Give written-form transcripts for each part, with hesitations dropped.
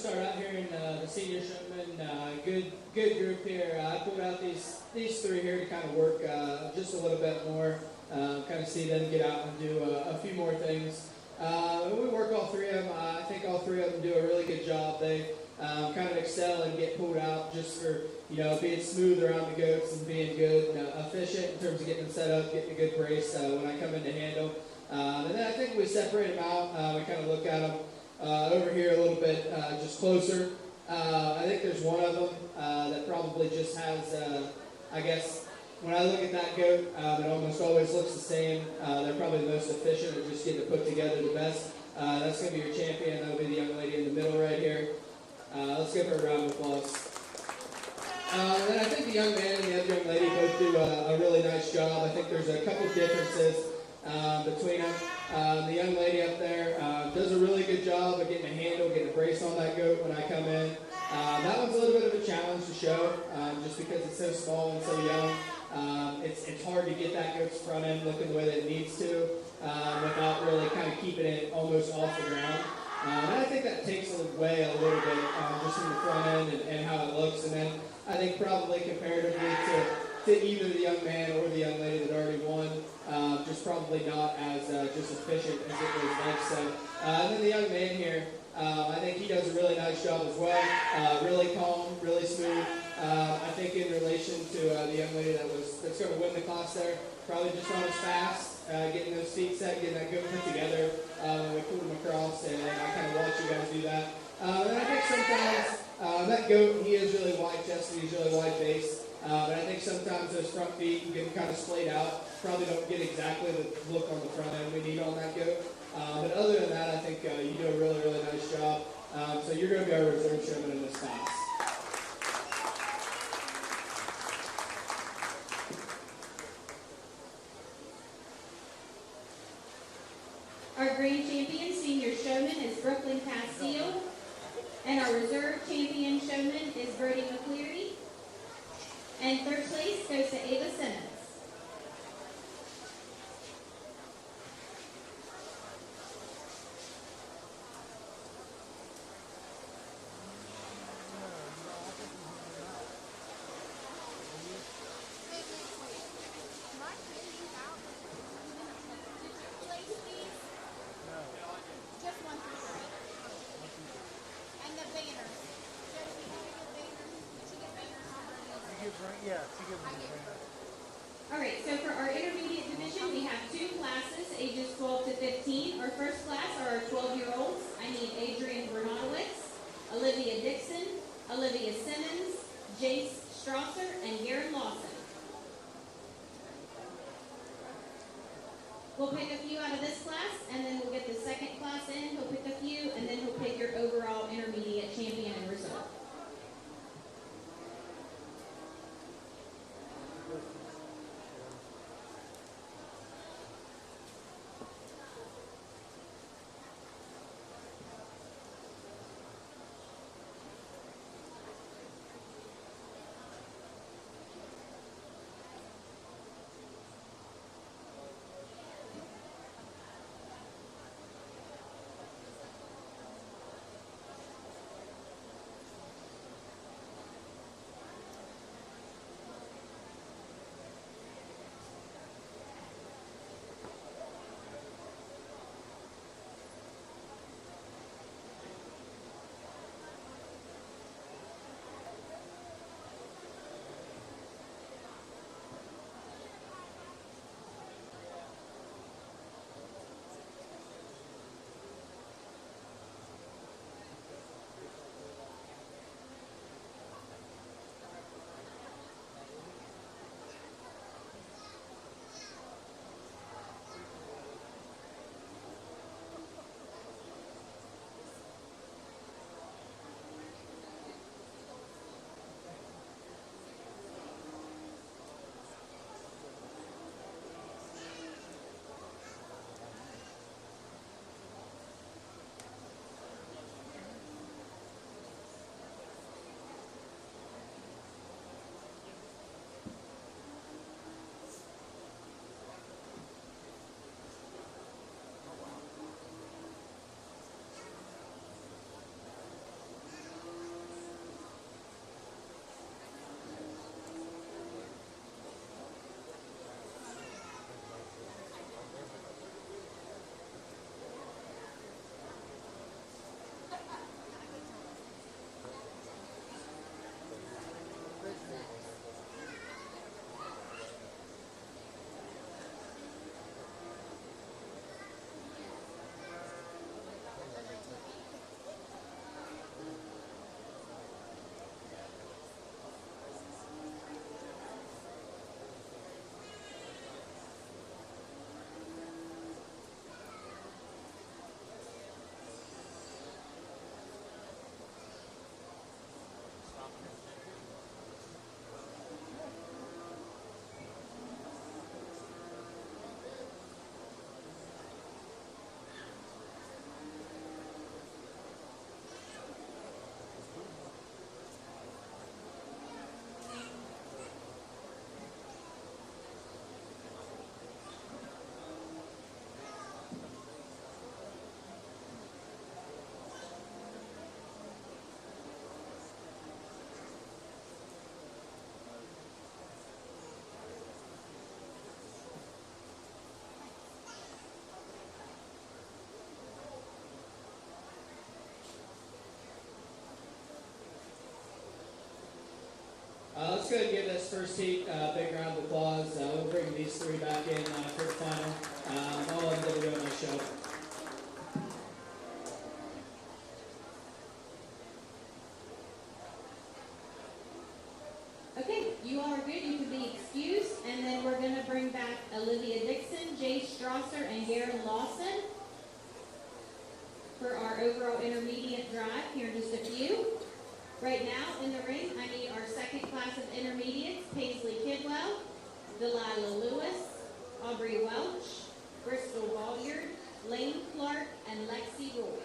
start out here in the senior showman. Good group here. I pulled out these three here to kind of work just a little bit more, kind of see them get out and do a few more things. We work all three of them. I think all three of them do a really good job. They kind of excel and get pulled out just for being smooth around the goats and being good and efficient in terms of getting them set up, getting a good brace when I come in to handle. And then I think we separate them out. We kind of look at them over here a little bit just closer. I think there's one of them that probably just has, I guess, when I look at that goat, it almost always looks the same. They're probably the most efficient at just getting it put together the best. That's going to be your champion. That'll be the young lady in the middle right here. Let's give her a round of applause. And then I think the young man and the other young lady both do a really nice job. I think there's a couple differences between them. The young lady up there does a really good job of getting a handle, getting a brace on that goat when I come in. That one's a little bit of a challenge to show, just because it's so small and so young. It's hard to get that goat's front end looking the way that it needs to without really kind of keeping it almost off the ground. And I think that takes away a little bit just from the front end and how it looks. And then I think probably comparatively to either the young man or the young lady that already won, just probably not as just efficient as it was like. So, and then the young man here, I think he does a really nice job as well. Really calm, really smooth. I think in relation to the young lady that's going to win the class there, probably just not as fast, getting those feet set, getting that goat put together. We pulled them across, and I kind of watch you guys do that. And I think sometimes that goat, he is really wide chested, he's really wide based. But I think sometimes those front feet can get kind of splayed out. Probably don't get exactly the look on the front end we need on that goat. But other than that, I think you do a really, really nice job. So you're going to be our reserve showman in this class. Our grand champion senior showman is Brooklyn Castile, and our reserve champion showman is Brody McCleary. And third place goes to Ava Simmons. Alright, so for our intermediate division, we have two classes, ages 12 to 15. Our first class are our 12-year-olds. I need Adrian Bernadowitz, Olivia Dixon, Olivia Simmons, Jace Strasser, and Garen Lawson. We'll pick a few out of this class, and then we'll get the second class in. He'll pick a few, and then he'll pick your overall intermediate champion and reserve. Let's go ahead and give this first heat a big round of applause. We'll bring these three back in for the final. All of them did a real nice show. Okay, you all are good. You can be excused. And then we're going to bring back Olivia Dixon, Jay Strasser, and Garen Lawson for our overall intermediate drive here in just a few. Right now in the ring, I need our second class of intermediates, Paisley Kidwell, Delilah Lewis, Aubrey Welch, Bristol Balliard, Lane Clark, and Lexi Roy.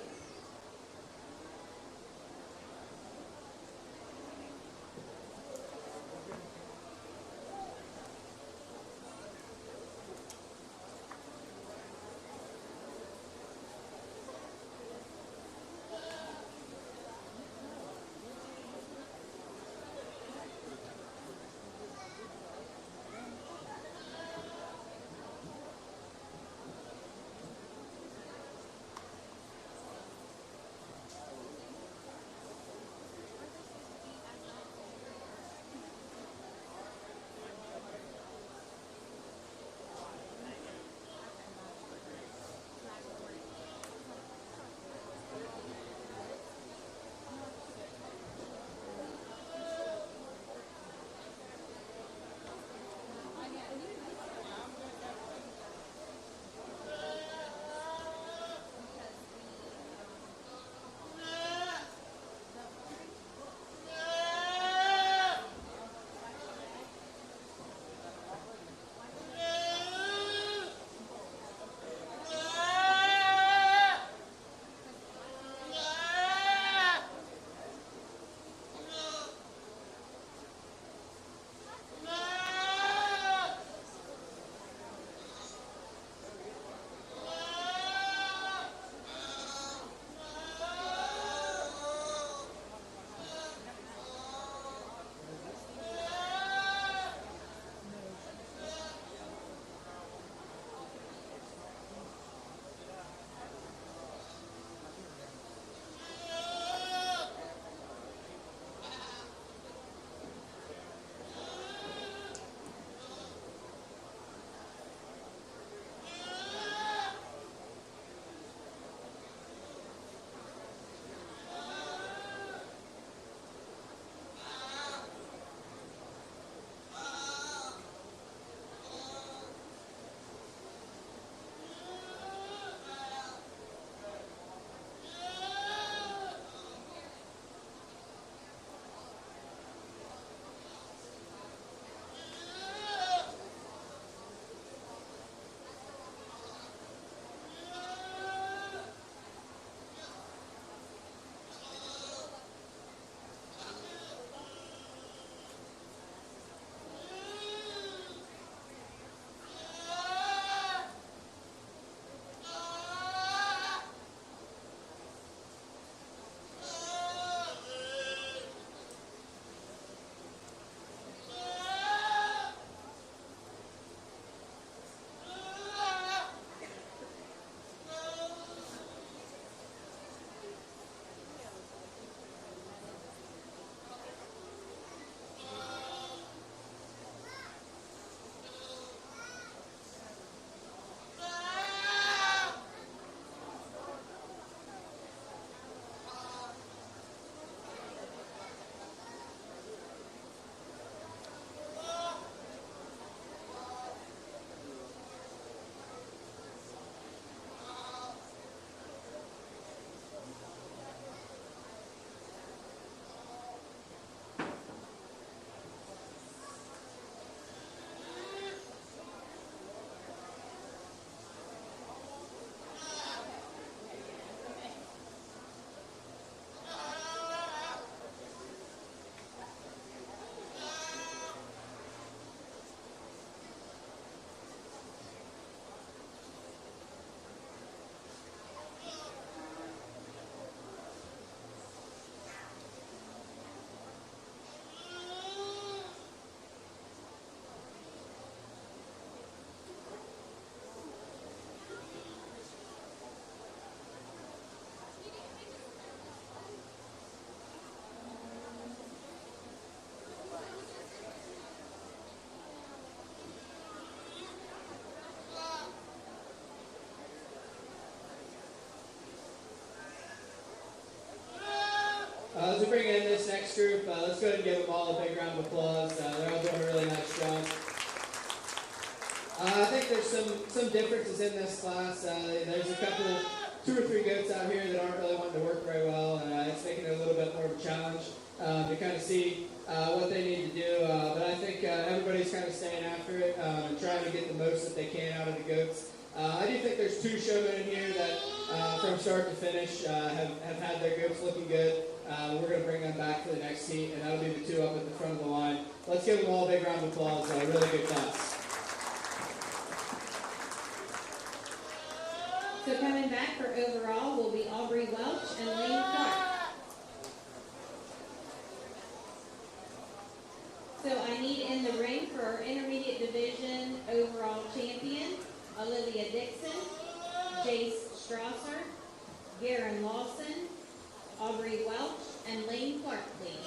again, this next group, let's go ahead and give them all a big round of applause. They're all doing a really nice job. I think there's some differences in this class. There's a couple, 2 or 3 goats out here that aren't really wanting to work very well, and it's making it a little bit more of a challenge to kind of see what they need to do. But I think everybody's kind of staying after it and trying to get the most that they can out of the goats. I do think there's 2 showmen in here that from start to finish have had their goats looking good. We're going to bring them back for the next heat, and that'll be the 2 up at the front of the line. Let's give them all a big round of applause. Really good class. So coming back for overall will be Aubrey Welch and Lane Clark. So I need in the ring for our intermediate division overall champion, Olivia Dixon, Jace Strasser, Garen Lawson, Aubrey Welch, and Lane Clark, please.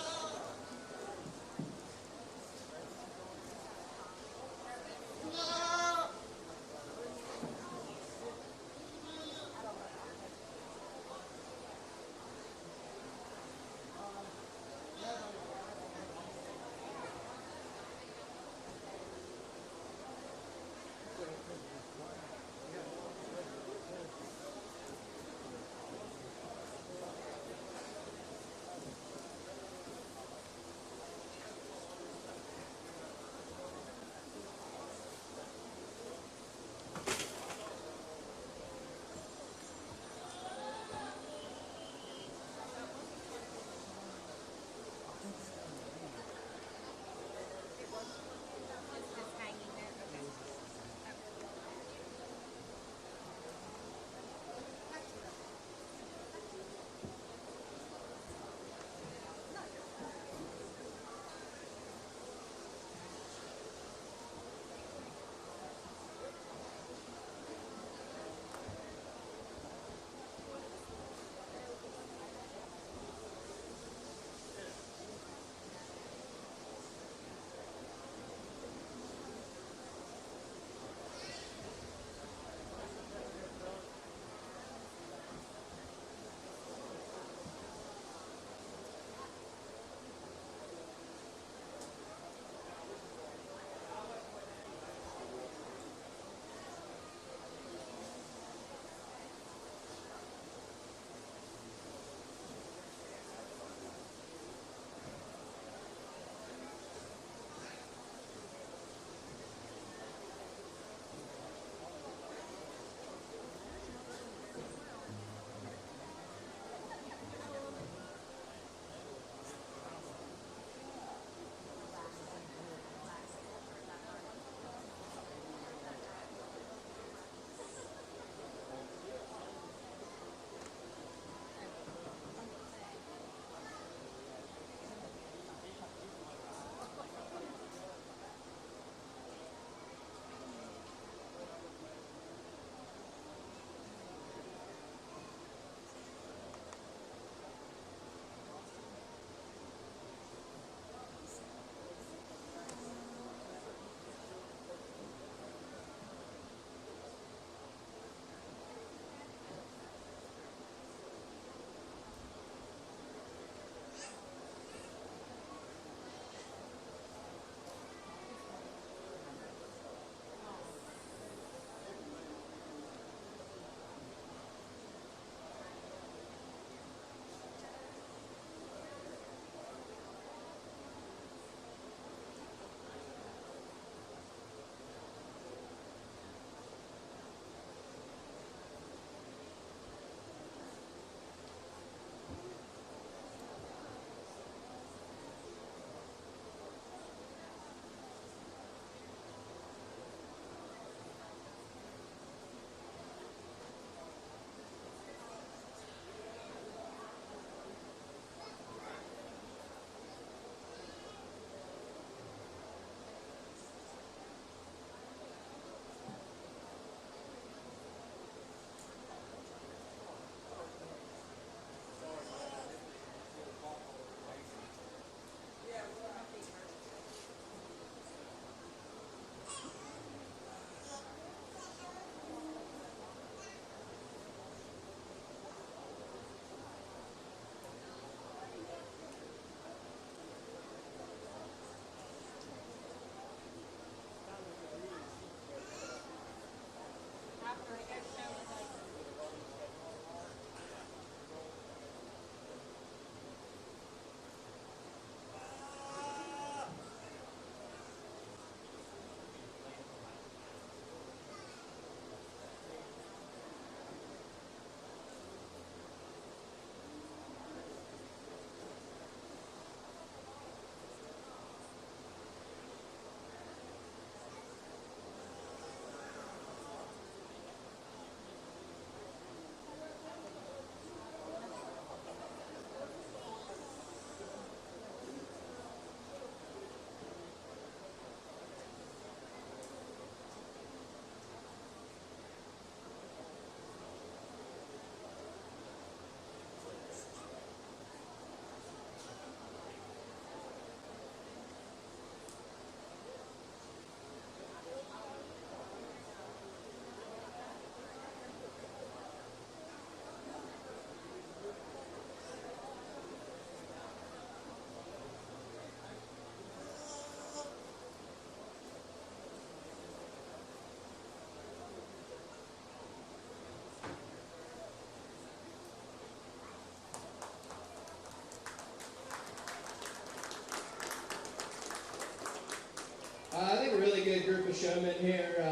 group of showmen here.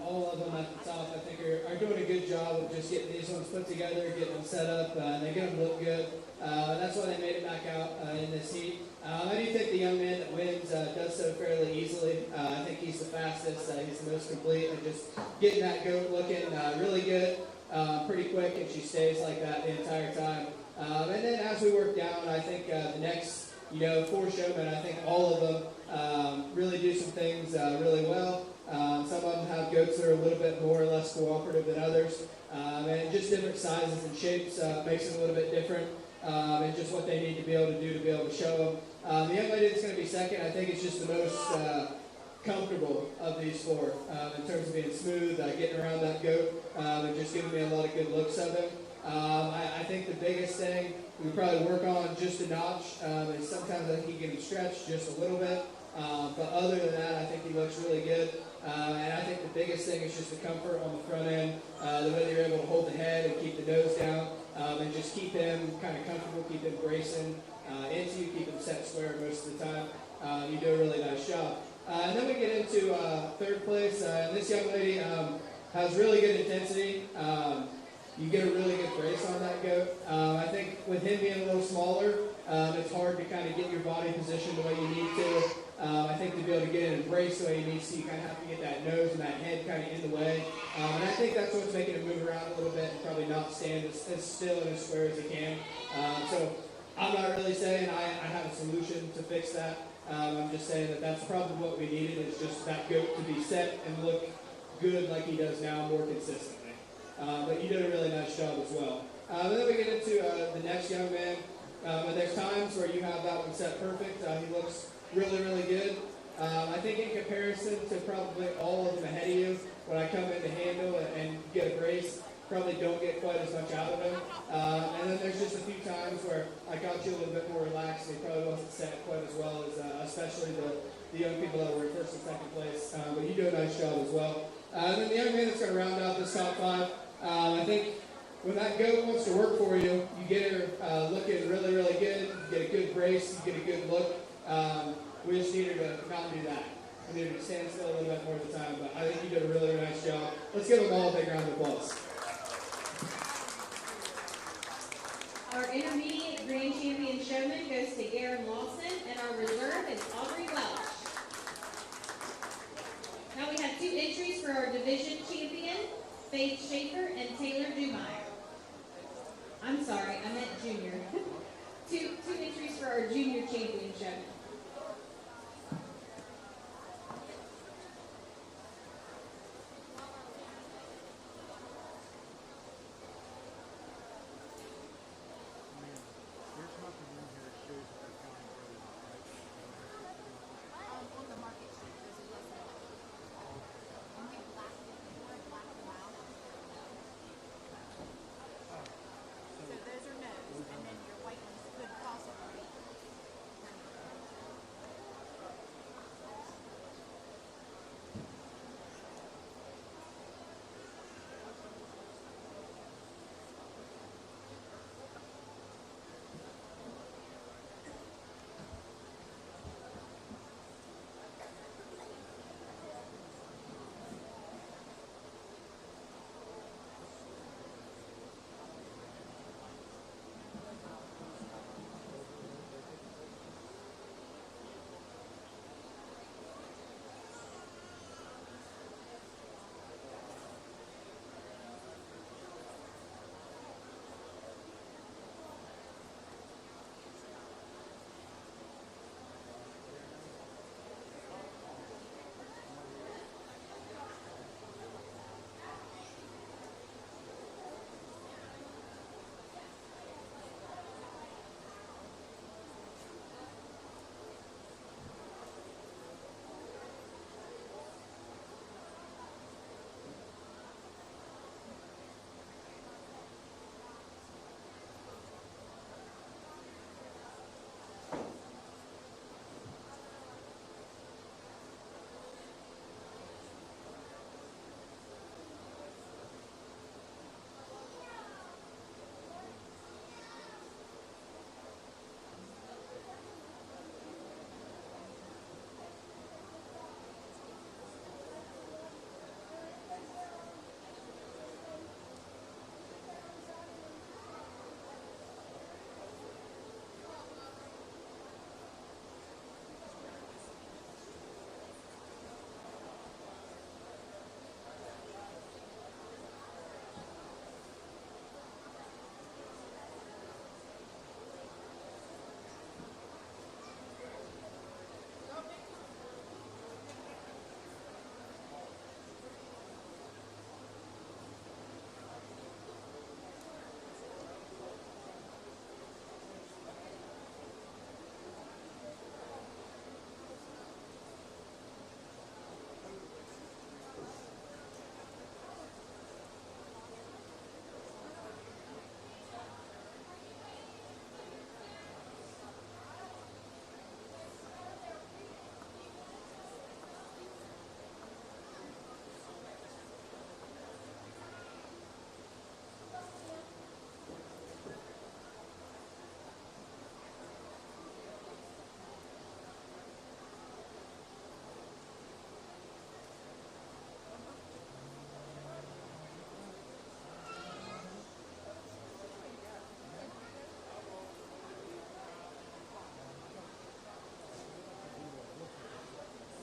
All of them at the top, I think, are doing a good job of just getting these ones put together, getting them set up, and they get them look good. That's why they made it back out in this heat. I do think the young man that wins does so fairly easily. I think he's the fastest, he's the most complete, and just getting that goat looking really good, pretty quick, and she stays like that the entire time. And then as we work down, I think the next, 4 showmen, I think all of them really do some things really well. Some of them have goats that are a little bit more or less cooperative than others, and just different sizes and shapes makes it a little bit different, and just what they need to be able to do to be able to show them. The young lady that's going to be second, I think, is just the most comfortable of these 4 in terms of being smooth, getting around that goat, and just giving me a lot of good looks of him. I think the biggest thing we probably work on just a notch is sometimes I think he can stretch just a little bit. But other than that, I think he looks really good. And I think the biggest thing is just the comfort on the front end, the way they're able to hold the head and keep the nose down, and just keep him kind of comfortable, keep him bracing into you, keep him set square most of the time. You do a really nice job. And then we get into third place. This young lady has really good intensity. You get a really good brace on that goat. I think with him being a little smaller, it's hard to kind of get your body positioned the way you need to. I think to be able to get in and brace the way you need to, you kind of have to get that nose and that head kind of in the way. And I think that's what's making him move around a little bit and probably not stand as still and as square as he can. So I'm not really saying I have a solution to fix that. I'm just saying that that's probably what we needed, is just that goat to be set and look good like he does now, more consistently. But you did a really nice job as well. And then we get into the next young man. And there's times where you have that one set perfect. He looks really, really good. I think in comparison to probably all of them ahead of you, when I come in to handle and get a brace, probably don't get quite as much out of him. And then there's just a few times where I got you a little bit more relaxed, and he probably wasn't set quite as well as especially the young people that were in first and second place. But you do a nice job as well. And then the young man that's going to round out this top 5, I think when that goat wants to work for you, you get her looking really, really good. You get a good brace, you get a good look. We just need her to not do that. We need her to stand still a little bit more of the time, but I think you did a really, really nice job. Let's give them all a big round of applause. Our intermediate grand champion showman goes to Garen Lawson, and our reserve is Aubrey Welch. Now we have 2 entries for our division champion, Faith Schaefer and Taylor Dumeyer. I'm sorry, I meant junior. two entries for our junior champion showman.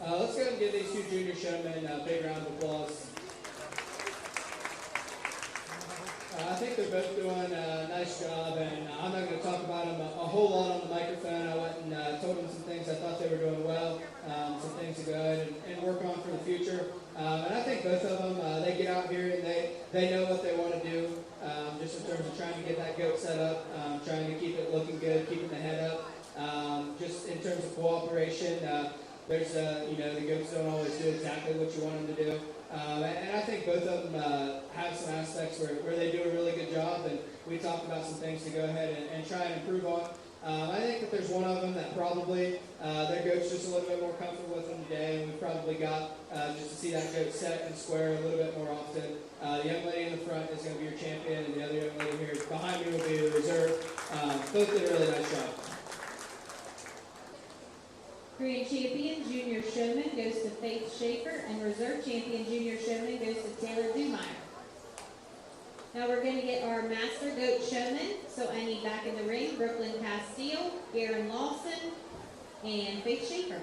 Let's go ahead and give these two junior showmen a big round of applause. I think they're both doing a nice job, and I'm not going to talk about them a whole lot on the microphone. I went and told them some things I thought they were doing well, some things to go ahead and work on for the future. And I think both of them, they get out here and they know what they want to do, just in terms of trying to get that goat set up, trying to keep it looking good, keeping the head up. Just in terms of cooperation, there's, the goats don't always do exactly what you want them to do. And I think both of them have some aspects where they do a really good job, and we talked about some things to go ahead and try and improve on. I think that there's one of them that probably their goat's just a little bit more comfortable with them today, and we've probably got just to see that goat set and square a little bit more often. The young lady in the front is going to be your champion, and the other young lady here behind me will be the reserve. Both did a really nice job. Grand Champion Junior Showman goes to Faith Schaefer, and Reserve Champion Junior Showman goes to Taylor Dumeyer. Now we're going to get our Master Goat Showman. So I need back in the ring Brooklyn Castile, Garen Lawson, and Faith Schaefer.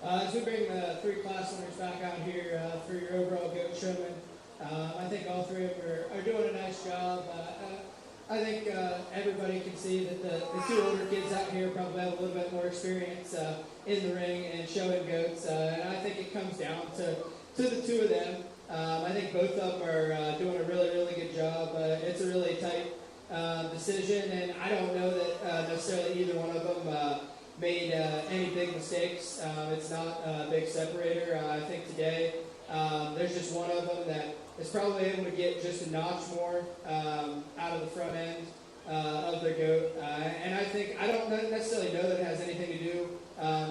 As we bring the three class winners back out here for your overall goat showman, I think all three of them are doing a nice job. I think everybody can see that the two older kids out here probably have a little bit more experience in the ring and showing goats, and I think it comes down to the two of them. I think both of them are doing a really, really good job. It's a really tight decision, and I don't know that necessarily either one of them made any big mistakes. It's not a big separator. I think today there's just one of them that is probably able to get just a notch more out of the front end of their goat. And I don't necessarily know that it has anything to do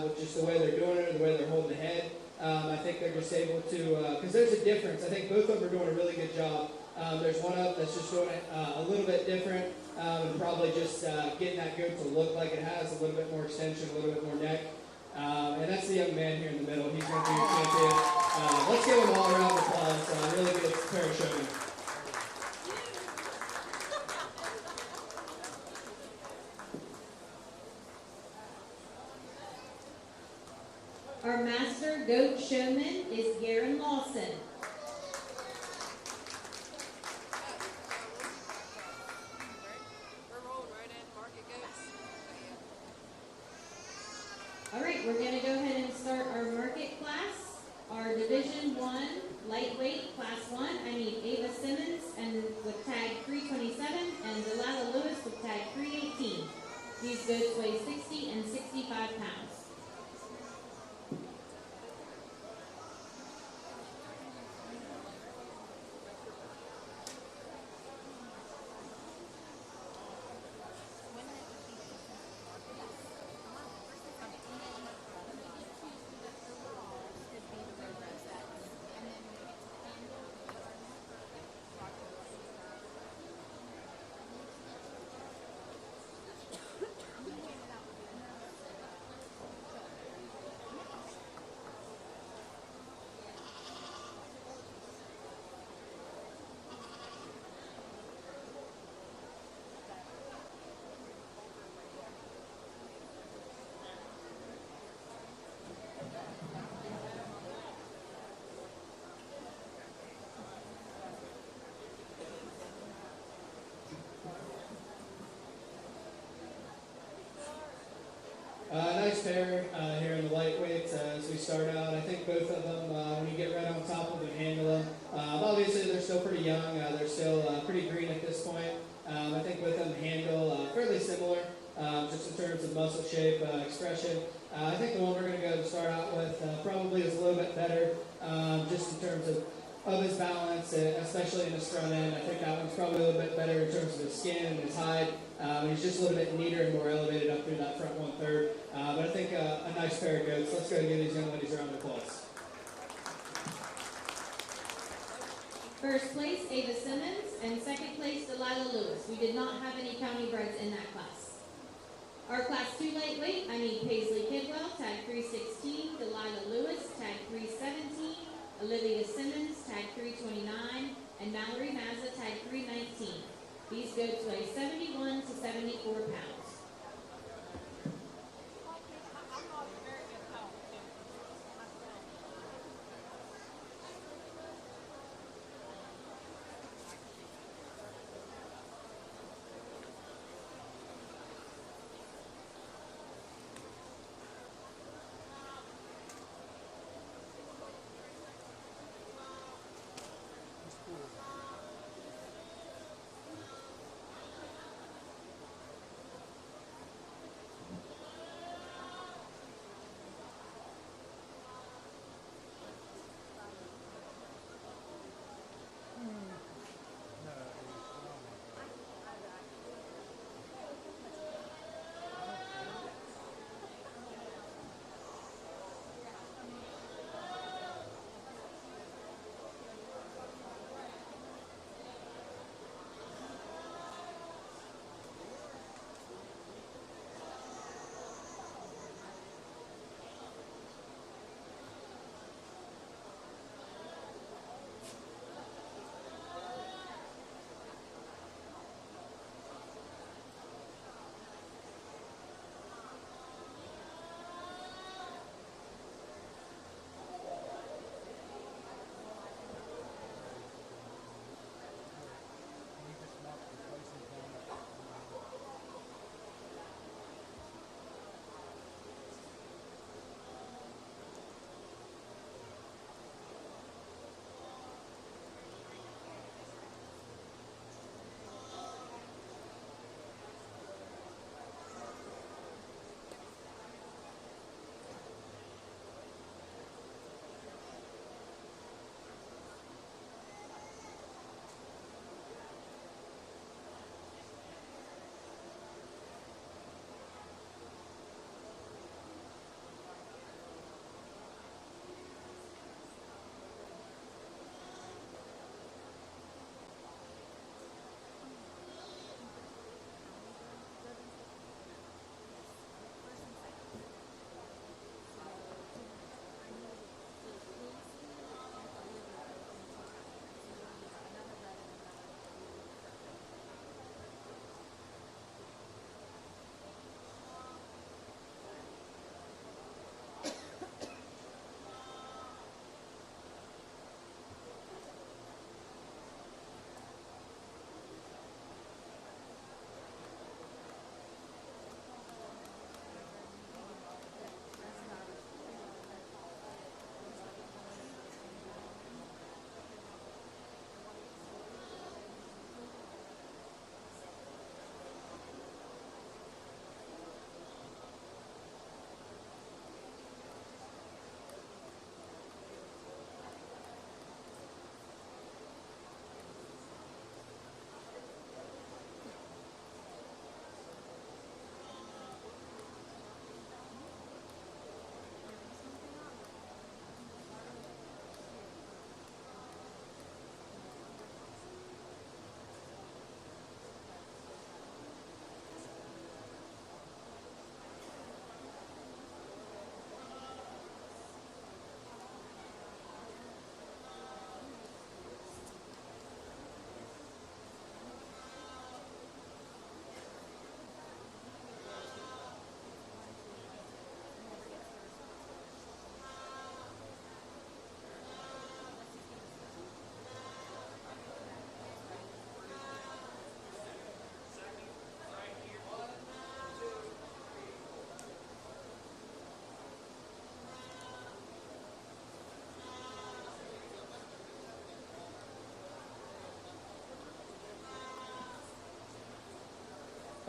with just the way they're doing it or the way they're holding the head. I think they're just able to, because there's a difference. I think both of them are doing a really good job. There's one of them that's just doing it a little bit different and probably just getting that goat to look like it has a little bit more extension, a little bit more neck. And that's the young man here in the middle. He's going to be champion. Let's give him all a round of applause. Really good pair of showmen. Our master goat showman is Garen Lawson. All right, we're going to go ahead and start our market class. Our Division 1 lightweight class 1. I need Ava Simmons and with tag 327 and Delilah Lewis with tag 318. These goats weigh 60 and 65 pounds. Nice pair here in the lightweights as we start out. I think both of them, when you get right on top of them, handle them. Obviously, they're still pretty young. They're still pretty green at this point. I think both of them handle fairly similar, just in terms of muscle shape, expression. I think the one we're going to go to start out with probably is a little bit better, just in terms of his balance, especially in his front end. I think that one's probably a little bit better in terms of his skin and his hide. He's just a little bit neater and more elevated up through that front 1/3. But I think a nice pair of goats. Let's go and give these young ladies a round of applause. First place, Ava Simmons, and second place, Delilah Lewis. We did not have any county breds in that class. Our class 2 lightweight, I need Paisley Kidwell, tag 316, Delilah Lewis, tag 317, Olivia Simmons, tag 329, and Mallory Mazza, tag 319. These goats weigh 71 to 74 pounds.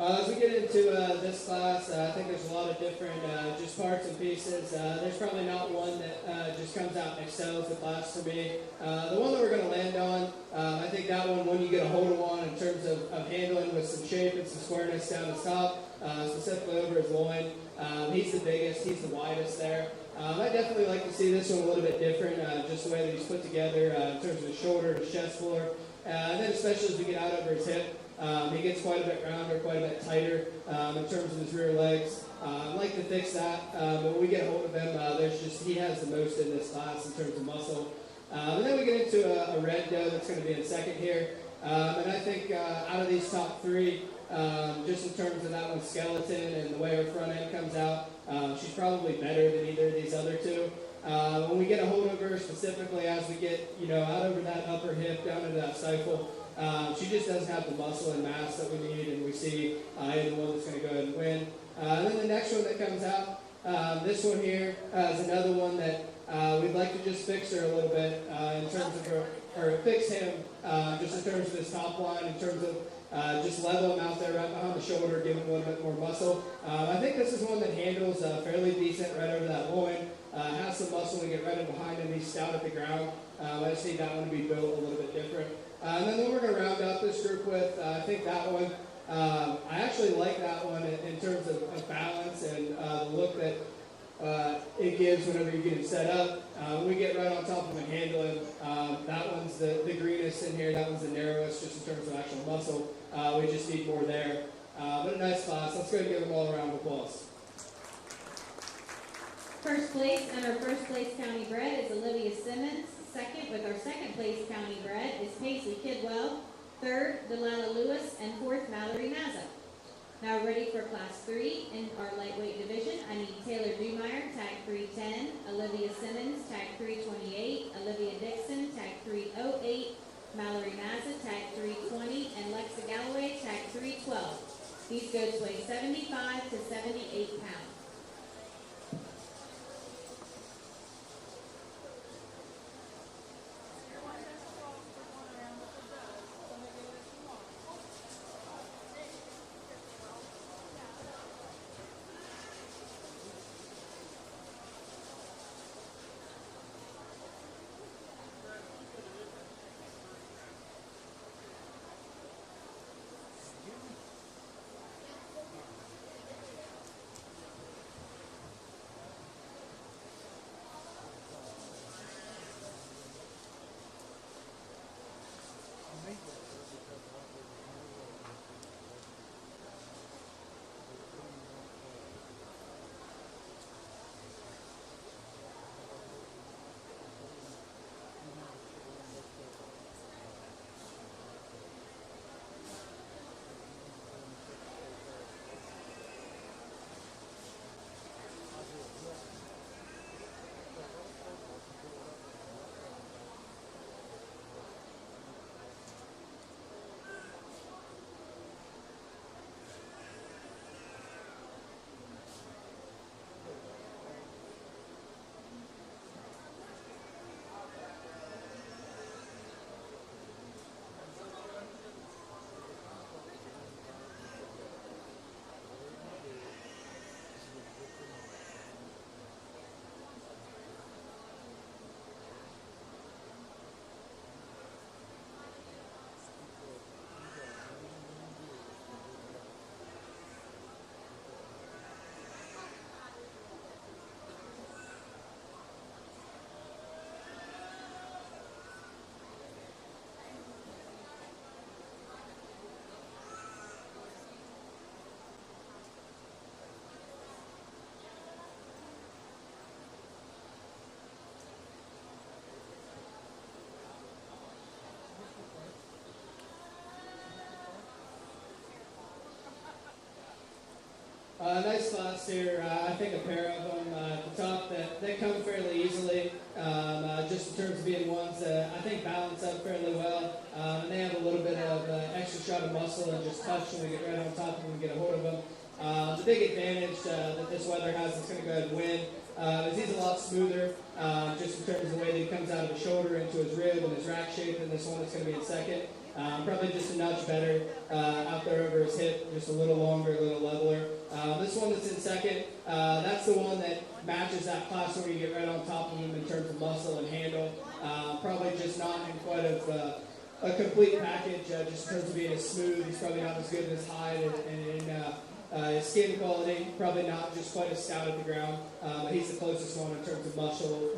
As we get into this class, I think there's a lot of different just parts and pieces. There's probably not one that just comes out and excels the class for me. The one that we're going to land on, I think that one you get a hold of one in terms of handling with some shape and some squareness down his top, specifically over his loin. He's the biggest, he's the widest there. I definitely like to see this one a little bit different, just the way that he's put together in terms of his shoulder, his chest floor, and then especially as we get out over his hip. He gets quite a bit rounder, quite a bit tighter in terms of his rear legs. I'd like to fix that, but when we get a hold of him, he has the most in this class in terms of muscle. And then we get into a red doe that's going to be in second here. And I think out of these top three, just in terms of that one's skeleton and the way her front end comes out, she's probably better than either of these other two. When we get a hold of her, specifically as we get out over that upper hip, down into that stifle, she just doesn't have the muscle and mass that we need, and we see in the one that's going to go ahead and win. And then the next one that comes out, this one here is another one that we'd like to just fix her a little bit in terms of her, or fix him just in terms of his top line, in terms of just level him out there right behind the shoulder, give him a little bit more muscle. I think this is one that handles fairly decent right over that loin, has some muscle to get right in behind him. He's stout at the ground. I just need that one to be built a little bit different. And then the one we're going to round out this group with, I think that one, I actually like that one in terms of balance and the look that it gives whenever you get it set up. When we get right on top of him and handle him, that one's the greenest in here, that one's the narrowest just in terms of actual muscle. We just need more there. But a nice class. Let's go ahead and give them all a round of applause. First place and our first place county bred is Olivia Simmons. Second, with our second place county bred, is Paisley Kidwell. Third, Delilah Lewis. And fourth, Mallory Mazza. Now ready for class 3 in our lightweight division. I need Taylor Dumeier, tag 310. Olivia Simmons, tag 328. Olivia Dixon, tag 308. Mallory Mazza, tag 320. And Lexa Galloway, tag 312. These goats weigh 75 to 78 pounds. Nice class here. I think a pair of them at the top that come fairly easily, just in terms of being ones that I think balance up fairly well. And they have a little bit of extra shot of muscle and just touch when we get right on top of them and get a hold of them. The big advantage that this weather has that's going to go ahead and win is he's a lot smoother, just in terms of the way that he comes out of his shoulder into his rib and his rack shape, and this one that's going to be in second. Probably just a notch better out there over his hip, just a little longer, a little leveler. This one that's in second, that's the one that matches that class where you get right on top of him in terms of muscle and handle. Probably just not in quite a complete package, just in terms of being as smooth. He's probably not as good in his hide and his skin quality. Probably not just quite as stout at the ground. But he's the closest one in terms of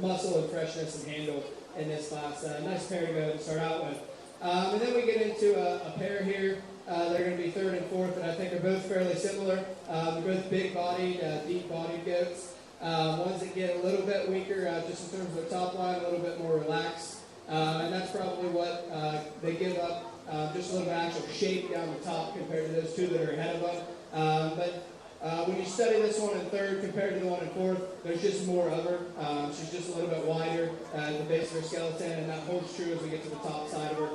muscle and freshness and handle in this class. Nice pair to go to start out with. And then we get into a pair here. They're going to be third and fourth, and I think are both fairly similar. They're both big-bodied, deep-bodied goats. Ones that get a little bit weaker just in terms of their top line, a little bit more relaxed. And that's probably what they give up, just a little bit of actual shape down the top compared to those two that are ahead of them. But when you study this one in third compared to the one in fourth, there's just more of her. She's just a little bit wider at the base of her skeleton, and that holds true as we get to the top side of her.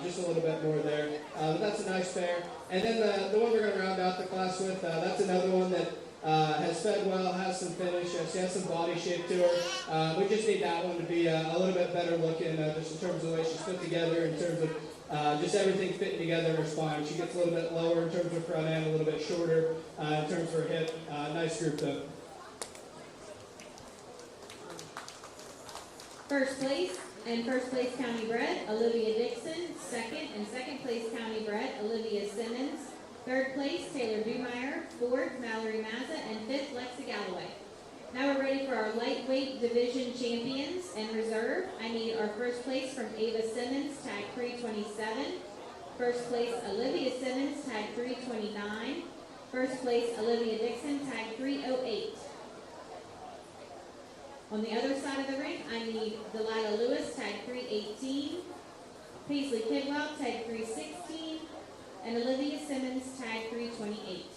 Just a little bit more there. But that's a nice pair. And then the one we're going to round out the class with, that's another one that has fed well, has some finish, she has some body shape to her. We just need that one to be a little bit better looking, just in terms of the way she's put together, in terms of just everything fitting together in her spine. She gets a little bit lower in terms of her front end, a little bit shorter in terms of her hip. Nice group though. First place and first place county bred, Olivia Dixon. Second and second place county bred, Olivia Simmons. Third place, Taylor Dumeyer. Fourth, Mallory Mazza. And fifth, Lexa Galloway. Now we're ready for our lightweight division champions and reserve. I need our first place from Ava Simmons, tag 327. First place, Olivia Simmons, tag 329. First place, Olivia Dixon, tag 308. On the other side of the ring, I need Delilah Lewis, tag 318. Paisley Kidwell, tag 316. And Olivia Simmons, tag 328.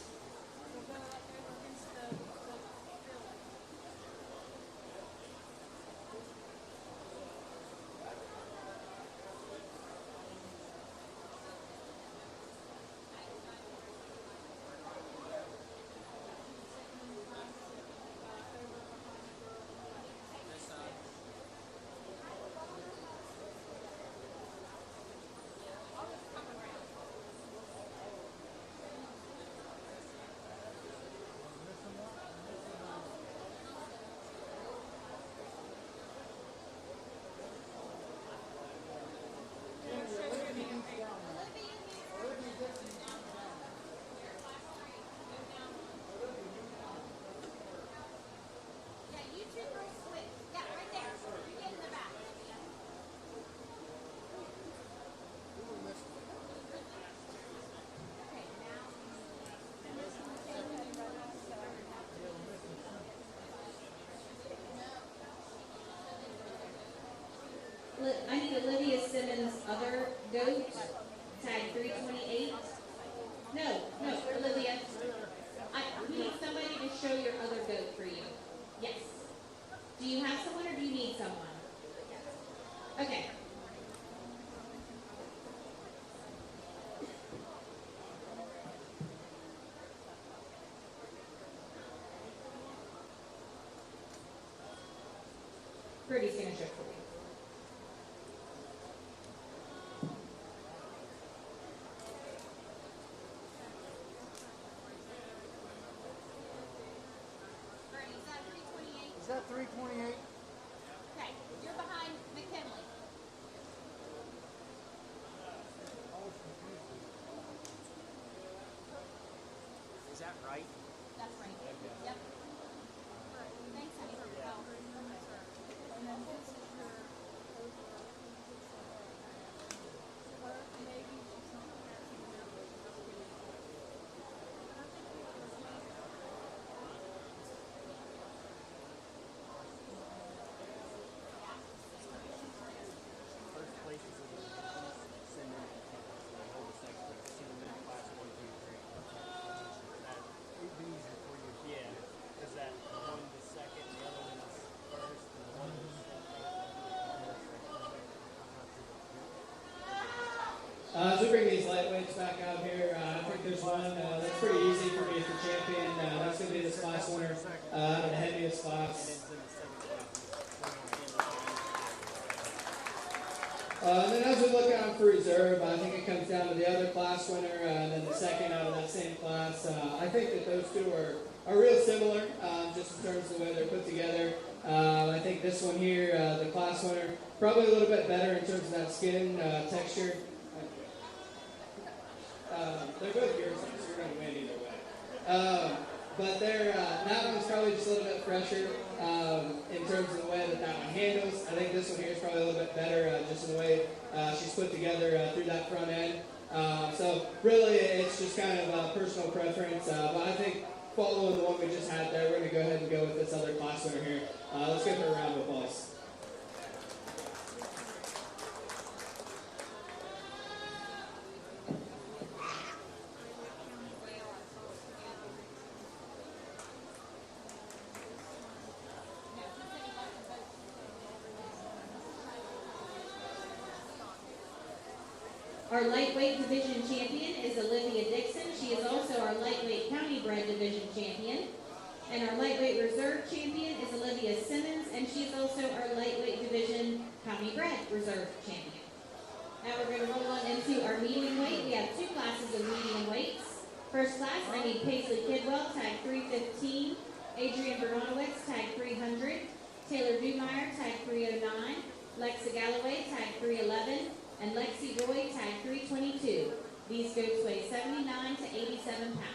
I need Olivia Simmons' other goat, tag 328. No, Olivia. We need somebody to show your other goat for you. Yes. Do you have someone or do you need someone? Okay. Brady's going to check for you. Is that 328? Okay, you're behind McKinley. Is that right? That's right. Yep. Thanks, honey. And then this is your maybe she's not First place is send in hold the second place. Send them in class 1, 2, 3. That would be easier for you. Yeah, because that one is second, the other one is first, and the one is As we bring these lightweights back out here, I think there's one that's pretty easy for me as the champion. That's going to be this class winner out of the heaviest class. And then as we look out for reserve, I think it comes down to the other class winner and then the second out of that same class. I think that those two are real similar, just in terms of the way they're put together. I think this one here, the class winner, probably a little bit better in terms of that skin texture. They're both yours, so you're going to win either way. But that one's probably just a little bit fresher in terms of the way that one handles. I think this one here is probably a little bit better just in the way she's put together through that front end. So really, it's just kind of personal preference. But I think following the one we just had there, we're going to go ahead and go with this other class winner here. Let's give her a round of applause. Our lightweight division champion is Olivia Dixon. She is also our lightweight county bred division champion. And our lightweight reserve champion is Olivia Simmons, and she is also our lightweight division county bred reserve champion. Now we're going to roll on into our medium weight. We have two classes of medium weights. First class, I need Paisley Kidwell, tag 315. Adrian Bernowitz, tag 300. Taylor Dumeyer, tag 309. Lexa Galloway, tag 311. And Lexi Roy, tag 322. These goats weigh 79 to 87 pounds.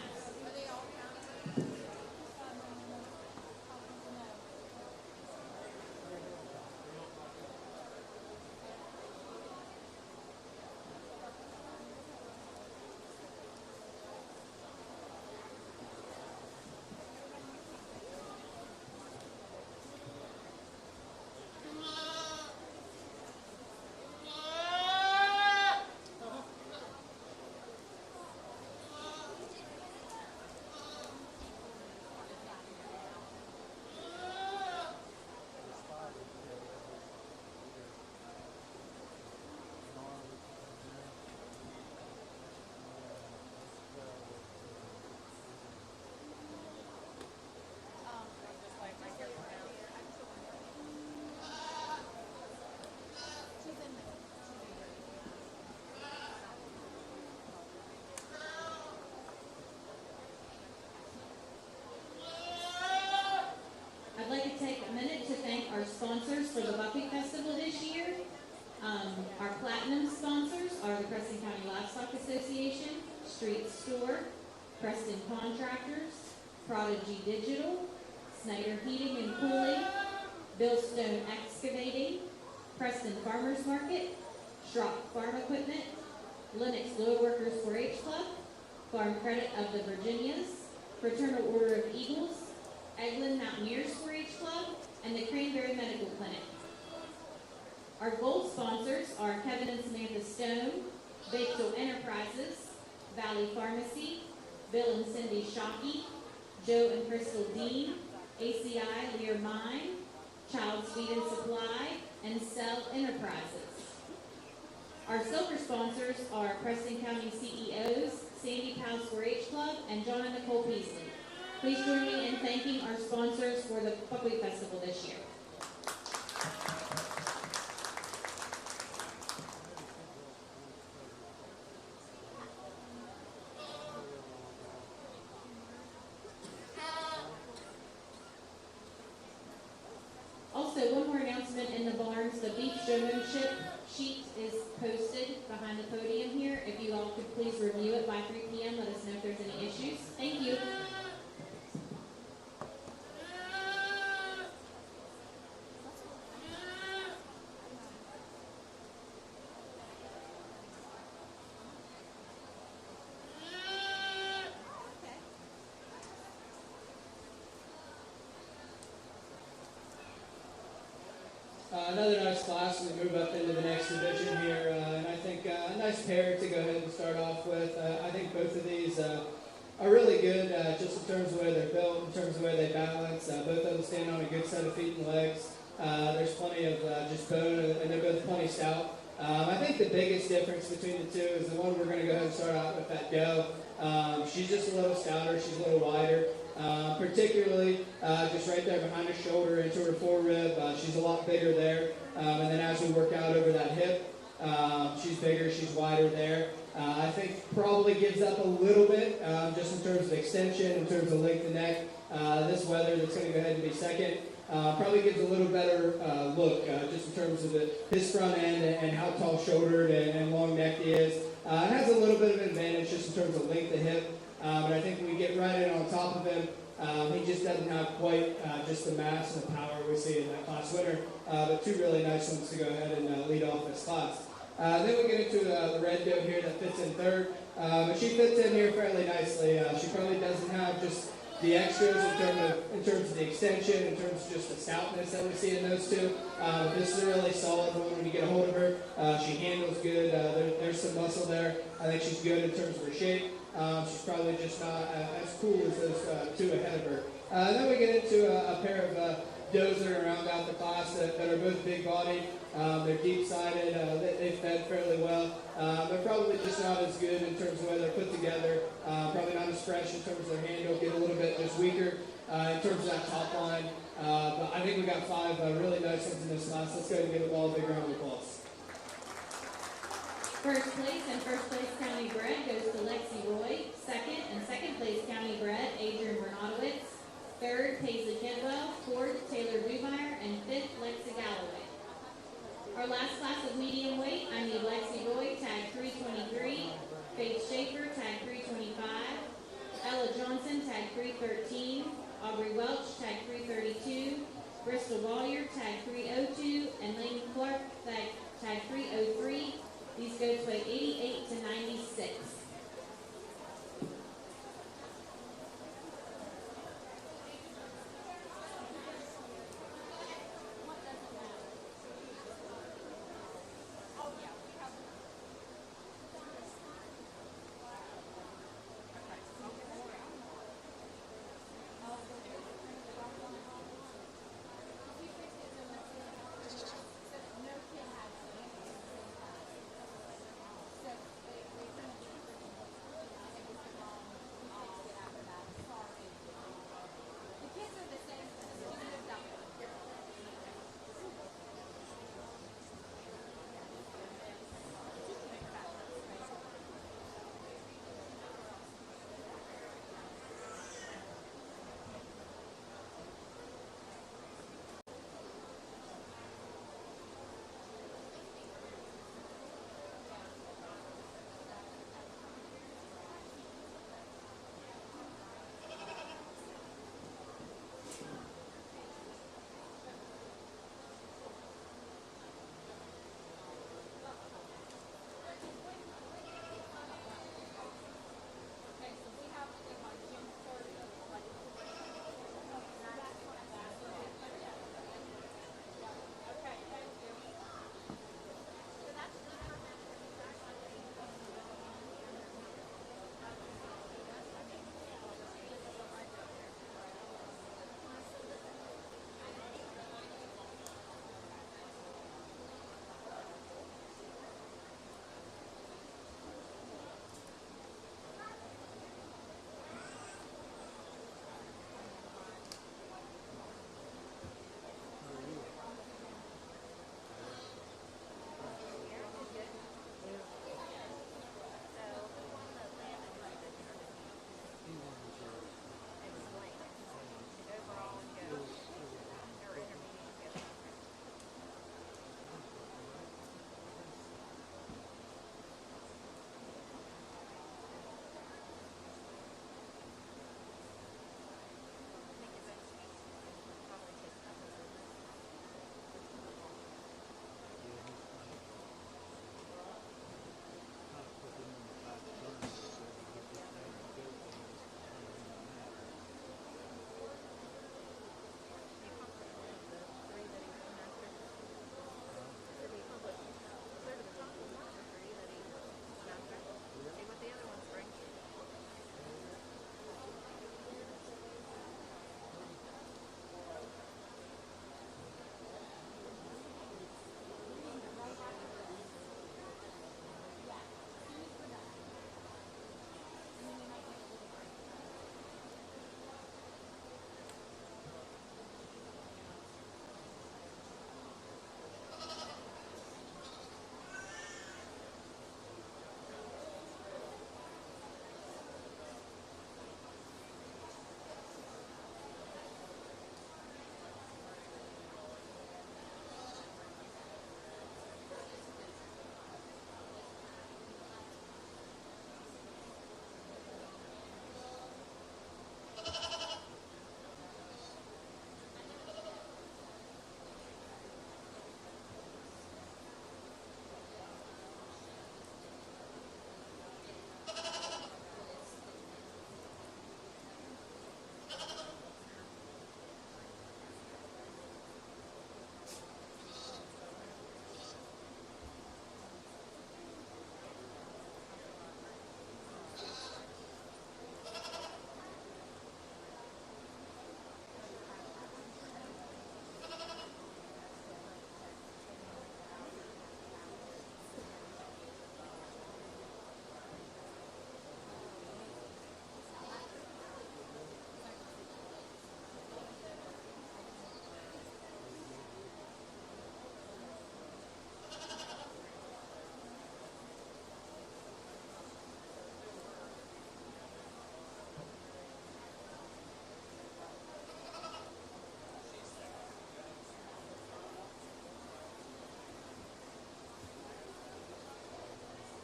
I'd like to take a minute to thank our sponsors for the Buckwheat Festival this year. Our platinum sponsors are the Preston County Livestock Association, Street Store, Preston Contractors, Prodigy Digital, Snyder Heating and Cooling, Billstone Excavating, Preston Farmers Market, Schrock Farm Equipment, Lennox Load Workers 4-H Club, Farm Credit of the Virginias, Fraternal Order of Eagles, Eglin Mountaineers 4-H Club, and the Cranberry Medical Clinic. Our gold sponsors are Kevin and Samantha Stone, Bakeville Enterprises, Valley Pharmacy, Bill and Cindy Shockey, Joe and Crystal Dean, ACI Lear Mine, Child's Feed and Supply, and Cell Enterprises. Our silver sponsors are Preston County CEOs, Sandy Powell's 4-H Club, and John and Nicole Peasley. Please join me in thanking our sponsors for the Buckwheat Festival this year. Also, one more announcement in the barns. The beef showmanship sheet is posted behind the podium here. If you all could please review it by 3 p.m., let us know if there's any issues. Thank you. Another nice class as we move up into the next division here, and I think a nice pair to go ahead and start off with. I think both of these are really good, just in terms of the way they're built, in terms of the way they balance. Both of them stand on a good set of feet and legs. There's plenty of just bone, and they're both plenty stout. I think the biggest difference between the two is the one we're going to go ahead and start out with, that doe. She's just a little stouter, she's a little wider. Particularly just right there behind her shoulder into her forerib. She's a lot bigger there. And then as we work out over that hip, She's bigger, she's wider there. I think probably gives up a little bit just in terms of extension, in terms of length of neck. This wether that's going to go ahead and be second probably gives a little better look just in terms of his front end and how tall shouldered and long necked he is. It has a little bit of an advantage just in terms of length of hip, but I think when we get right in on top of him, he just doesn't have quite just the mass and the power we see in that class winner, but two really nice ones to go ahead and lead off this class. Then we get into the red goat here that fits in third, but she fits in here fairly nicely. She probably doesn't have just the extras in terms of the extension, in terms of just the stoutness that we see in those two. This is a really solid one when you get a hold of her. She handles good. There's some muscle there. I think she's good in terms of her shape. She's probably just not as cool as those two ahead of her. Then we get into a pair of does that are round out the class that are both big-bodied. They're deep-sided. They fed fairly well. They're probably just not as good in terms of where they're put together. Probably not as fresh in terms of their handle. Get a little bit just weaker in terms of that top line. But I think we got five really nice ones in this class. Let's go ahead and give them all a big round of applause. First place and first place county bred goes to Lexi Roy. Second and second place county bred Adrian Bernadowitz. Third, Paisley Kidwell. Fourth, Taylor Dumeyer. And fifth, Lexi Galloway. Our last class of medium weight, I need Lexi Roy, tag 323. Faith Schaefer, tag 325. Ella Johnson, tag 313. Aubrey Welch, tag 332. Bristol Wallier, tag 302. And Lane Clark, tag 303. These goats weigh 88 to 96.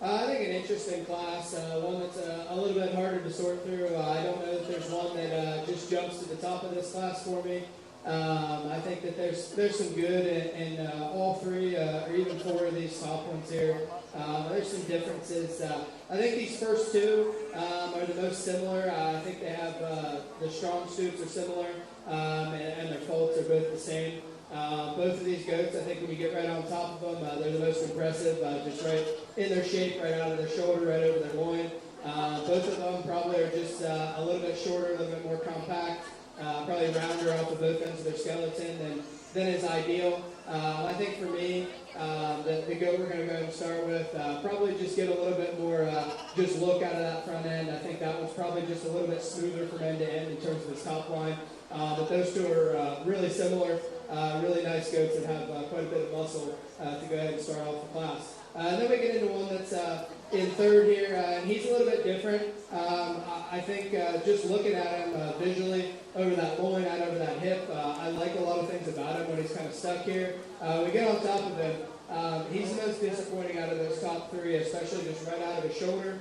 I think an interesting class, one that's a little bit harder to sort through. I don't know that there's one that just jumps to the top of this class for me. I think that there's some good in all three or even four of these top ones here. There's some differences. I think these first two are the most similar. I think they have the strong suits are similar and their faults are both the same. Both of these goats, I think when you get right on top of them, they're the most impressive, just right in their shape, right out of their shoulder, right over their loin. Both of them probably are just a little bit shorter, a little bit more compact, probably rounder off of both ends of their skeleton than is ideal. I think for me, the goat we're going to go ahead and start with, probably just get a little bit more just look out of that front end. I think that one's probably just a little bit smoother from end to end in terms of its top line. But those two are really similar. Really nice goats that have quite a bit of muscle to go ahead and start off the class. Then we get into one that's in third here, and he's a little bit different. I think just looking at him visually over that loin and over that hip, I like a lot of things about him when he's kind of stuck here. We get on top of him. He's the most disappointing out of those top three, especially just right out of his shoulder.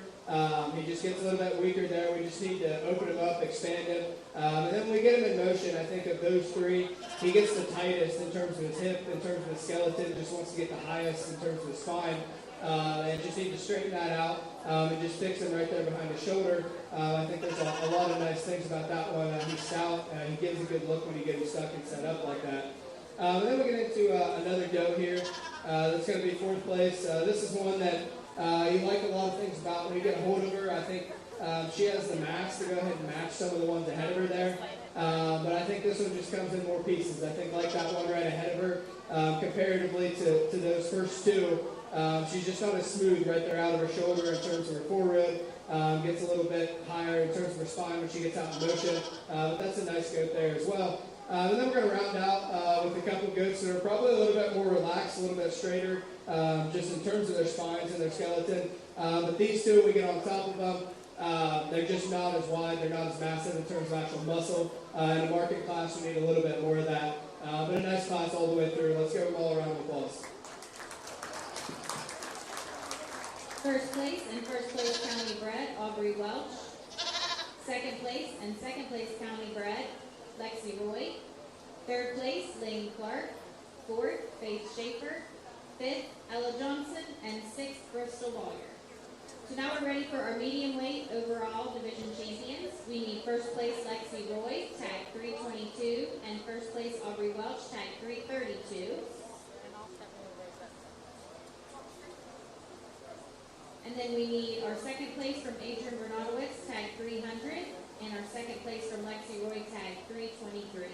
He just gets a little bit weaker there. We just need to open him up, expand him. And then when we get him in motion, I think of those three, he gets the tightest in terms of his hip, in terms of his skeleton, just wants to get the highest in terms of his spine. And just need to straighten that out and just fix him right there behind his shoulder. I think there's a lot of nice things about that one. He's stout. He gives a good look when you get him stuck and set up like that. And then we get into another doe here. That's going to be fourth place. This is one that you like a lot of things about. When you get a hold of her, I think she has the mass to go ahead and match some of the ones ahead of her there. But I think this one just comes in more pieces. I think like that one right ahead of her, comparatively to those first two, she's just not as smooth right there out of her shoulder in terms of her forerib. Gets a little bit higher in terms of her spine when she gets out in motion. But that's a nice goat there as well. And then we're going to round out with a couple of goats that are probably a little bit more relaxed, a little bit straighter, just in terms of their spines and their skeleton. But these two, we get on top of them, they're just not as wide, they're not as massive in terms of actual muscle. In a market class, we need a little bit more of that. But a nice class all the way through. Let's give them all a round of applause. First place and first place county bred, Aubrey Welch. Second place and second place county bred, Lexi Roy. Third place, Lane Clark. Fourth, Faith Schaefer. Fifth, Ella Johnson. And sixth, Bristol Lawyer. So now we're ready for our medium weight overall division champions. We need first place, Lexi Roy, tag 322, and first place, Aubrey Welch, tag 332. And then we need our second place from Adrian Bernadowitz, tag 300, and our second place from Lexi Roy, tag 323.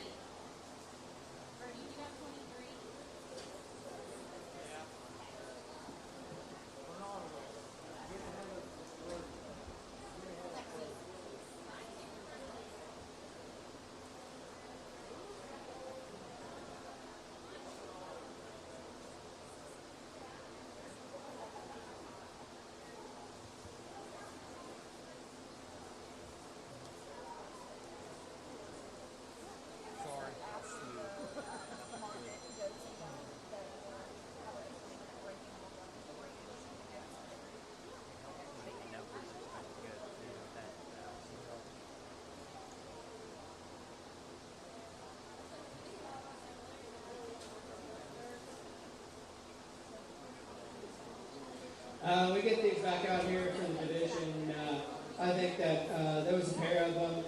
We get these back out here for the division. I think that there was a pair of them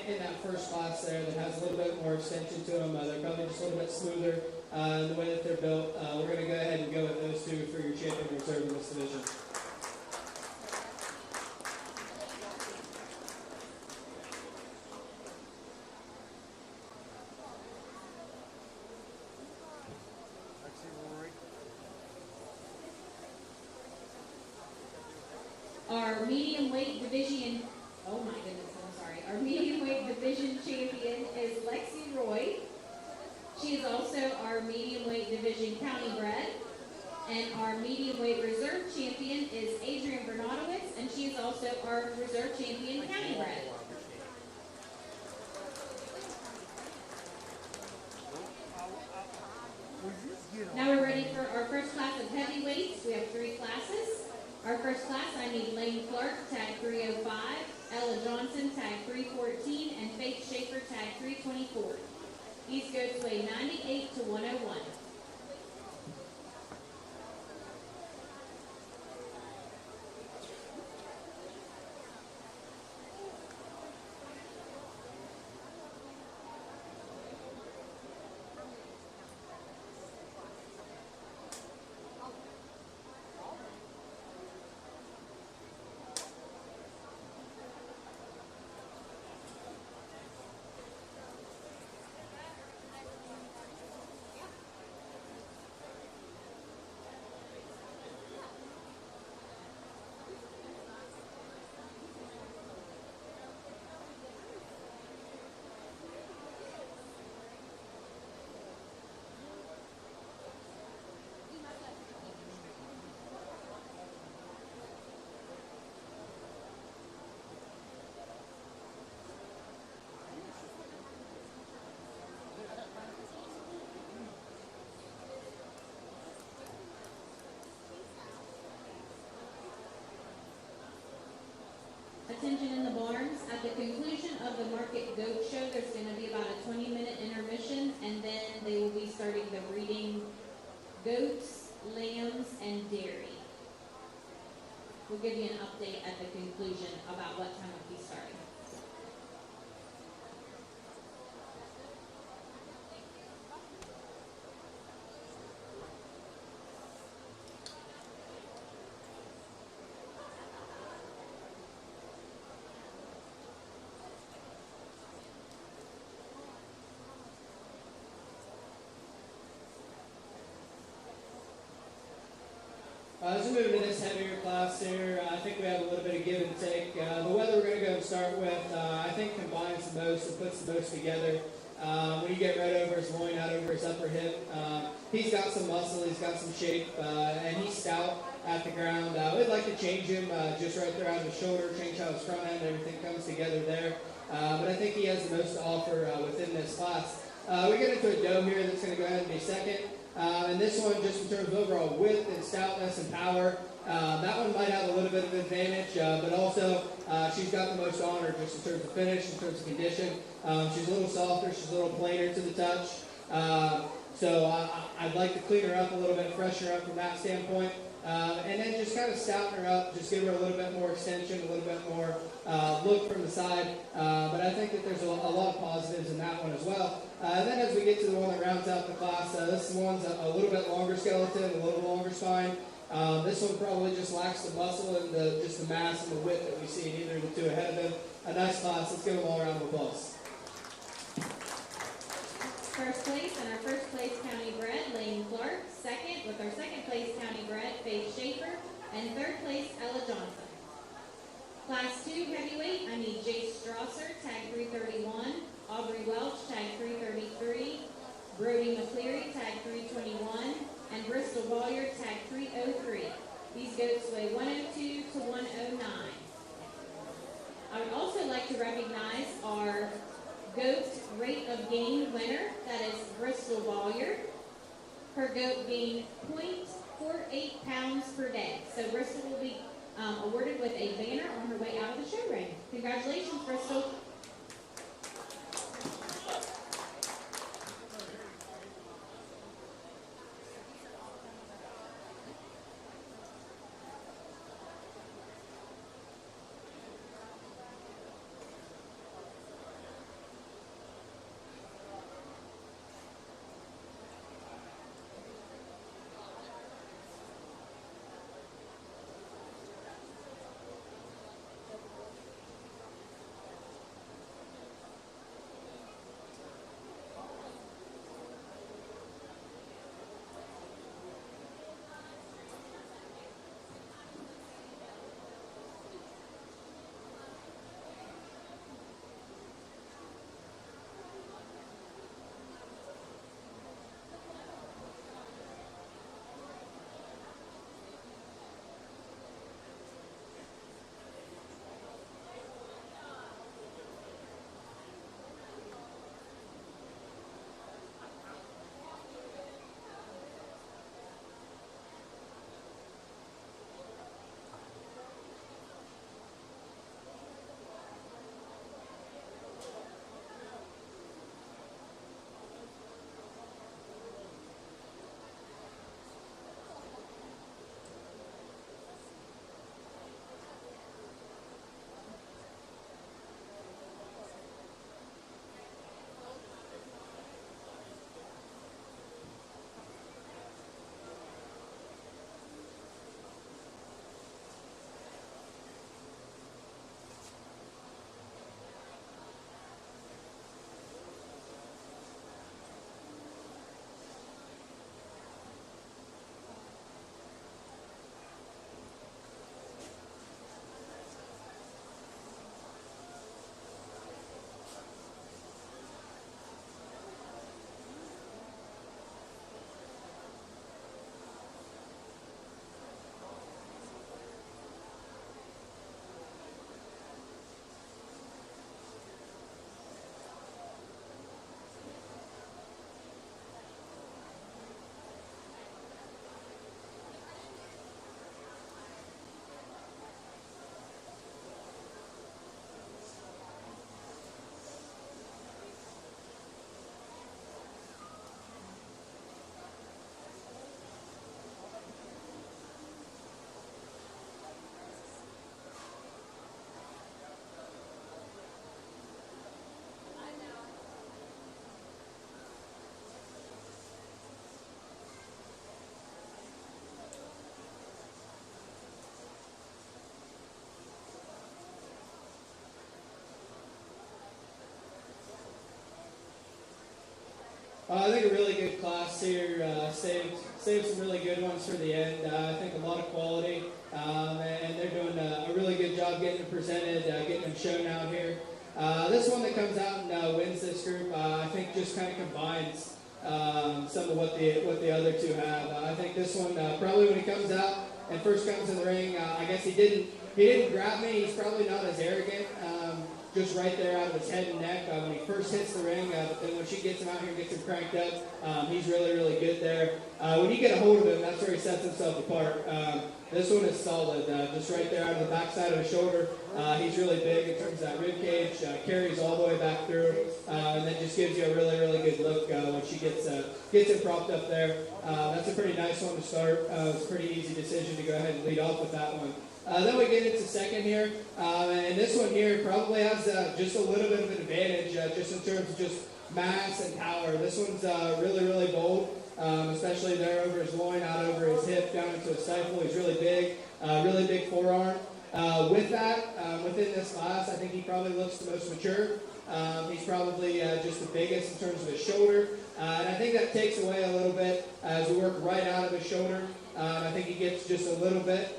in that first class there that has a little bit more extension to them. They're probably just a little bit smoother in the way that they're built. We're going to go ahead and go with those two for your champion reserve in this division. Our medium weight division, oh my goodness, I'm sorry. Our medium weight division champion is Lexi Roy. She is also our medium weight division county bred. And our medium weight reserve champion is Adrian Bernadowitz, and she is also our reserve champion county bred. Now we're ready for our first class of heavyweights. We have three classes. Clark, tag 305, Ella Johnson, tag 314, and Faith Schaefer, tag 324. These goats weigh 98 to 101. Attention in the barns. At the conclusion of the market goat show, there's going to be about a 20-minute intermission, and then they will be starting the breeding goats, lambs, and dairy. We'll give you an update at the conclusion about what time we'll be starting. As we move into this heavier class here, I think we have a little bit of give and take. The weather we're going to go and start with, I think combines the most and puts the most together. When you get right over his loin, out over his upper hip, he's got some muscle, he's got some shape, and he's stout at the ground. We'd like to change him just right there out of his shoulder, change how his front end, everything comes together there. But I think he has the most to offer within this class. We get into a doe here that's going to go ahead and be second. And this one, just in terms of overall width and stoutness and power, that one might have a little bit of advantage, but also she's got the most honor just in terms of finish, in terms of condition. She's a little softer, she's a little plainer to the touch. So I'd like to clean her up a little bit, freshen her up from that standpoint. And then just kind of stouten her up, just give her a little bit more extension, a little bit more look from the side. But I think that there's a lot of positives in that one as well. And then as we get to the one that rounds out the class, this one's a little bit longer skeleton, a little longer spine. This one probably just lacks the muscle and just the mass and the width that we see in either of the two ahead of him. A nice class. Let's give them all a round of applause. First place and our first place county bred, Lane Clark. Second, with our second place county bred, Faith Schaefer. And third place, Ella Johnson. Class 2 heavyweight, I need Jace Strasser, tag 331. Aubrey Welch, tag 333. Brody McCleary, tag 321. And Bristol Walliard, tag 303. These goats weigh 102 to 109. I would also like to recognize our goat rate of gain winner, that is Bristol Walliard. Her goat gained 0.48 pounds per day. So Bristol will be awarded with a banner on her way out of the show ring. Congratulations, Bristol. I think a really good class here. Saved some really good ones for the end. I think a lot of quality, and they're doing a really good job getting them presented, getting them shown out here. This one that comes out and wins this group, I think just kind of combines some of what the other two have. I think this one probably when he comes out and first comes in the ring, I guess he didn't grab me. He's probably not as arrogant. Just right there out of his head and neck when he first hits the ring. But then when she gets him out here and gets him cranked up, he's really, really good there. When you get a hold of him, that's where he sets himself apart. This one is solid. Just right there out of the backside of his shoulder. He's really big in terms of that rib cage. Carries all the way back through. And then just gives you a really, really good look when she gets him propped up there. That's a pretty nice one to start. It's a pretty easy decision to go ahead and lead off with that one. Then we get into second here, and this one here probably has just a little bit of an advantage just in terms of just mass and power. This one's really, really bold, especially there over his loin, out over his hip, down into his stifle. He's really big forearm. With that, within this class, I think he probably looks the most mature. He's probably just the biggest in terms of his shoulder, and I think that takes away a little bit as we work right out of his shoulder. I think he gets just a little bit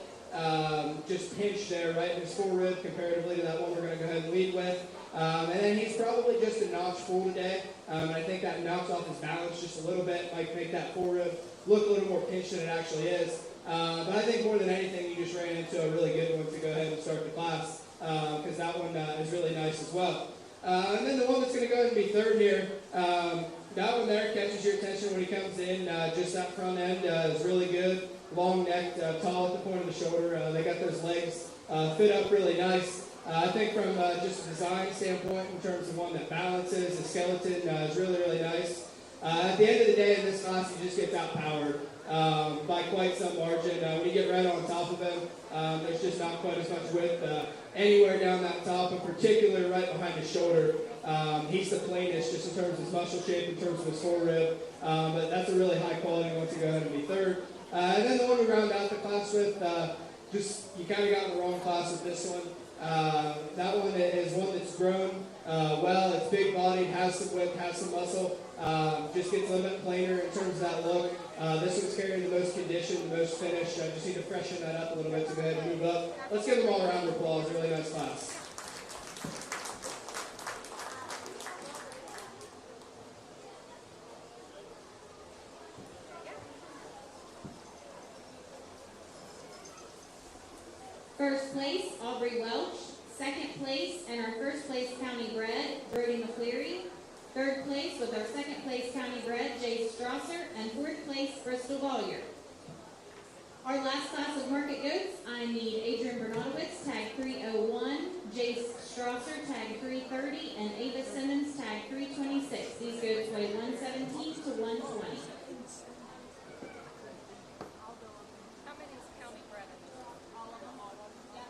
just pinched there right in his forearm comparatively to that one we're going to go ahead and lead with. And then he's probably just a notch full today. And I think that knocks off his balance just a little bit, might make that forearm look a little more pinched than it actually is. But I think more than anything, you just ran into a really good one to go ahead and start the class because that one is really nice as well. And then the one that's going to go ahead and be third here, that one there catches your attention when he comes in. Just that front end is really good. Long neck, tall at the point of the shoulder. They got those legs fit up really nice. I think from just a design standpoint, in terms of one that balances, the skeleton is really, really nice. At the end of the day, in this class, he just gets outpowered by quite some margin. When you get right on top of him, there's just not quite as much width anywhere down that top, in particular right behind his shoulder. He's the plainest just in terms of his muscle shape, in terms of his forearm. But that's a really high quality one to go ahead and be third. And then the one we round out the class with, just you kind of got in the wrong class with this one. That one is one that's grown well. It's big-bodied, has some width, has some muscle. Just gets a little bit plainer in terms of that look. This one's carrying the most condition, the most finish. Just need to freshen that up a little bit to go ahead and move up. Let's give them all a round of applause. A really nice class. First place, Aubrey Welch. Second place, and our first place county bred, Brody McCleary. Third place with our second place county bred, Jace Strasser. And fourth place, Bristol Bollier. Our last class of market goats, I need Adrian Bernadowitz, tag 301, Jace Strasser, tag 330, and Ava Simmons, tag 326. These goats weigh 117 to 120. How many is county bred? All of them. Yeah.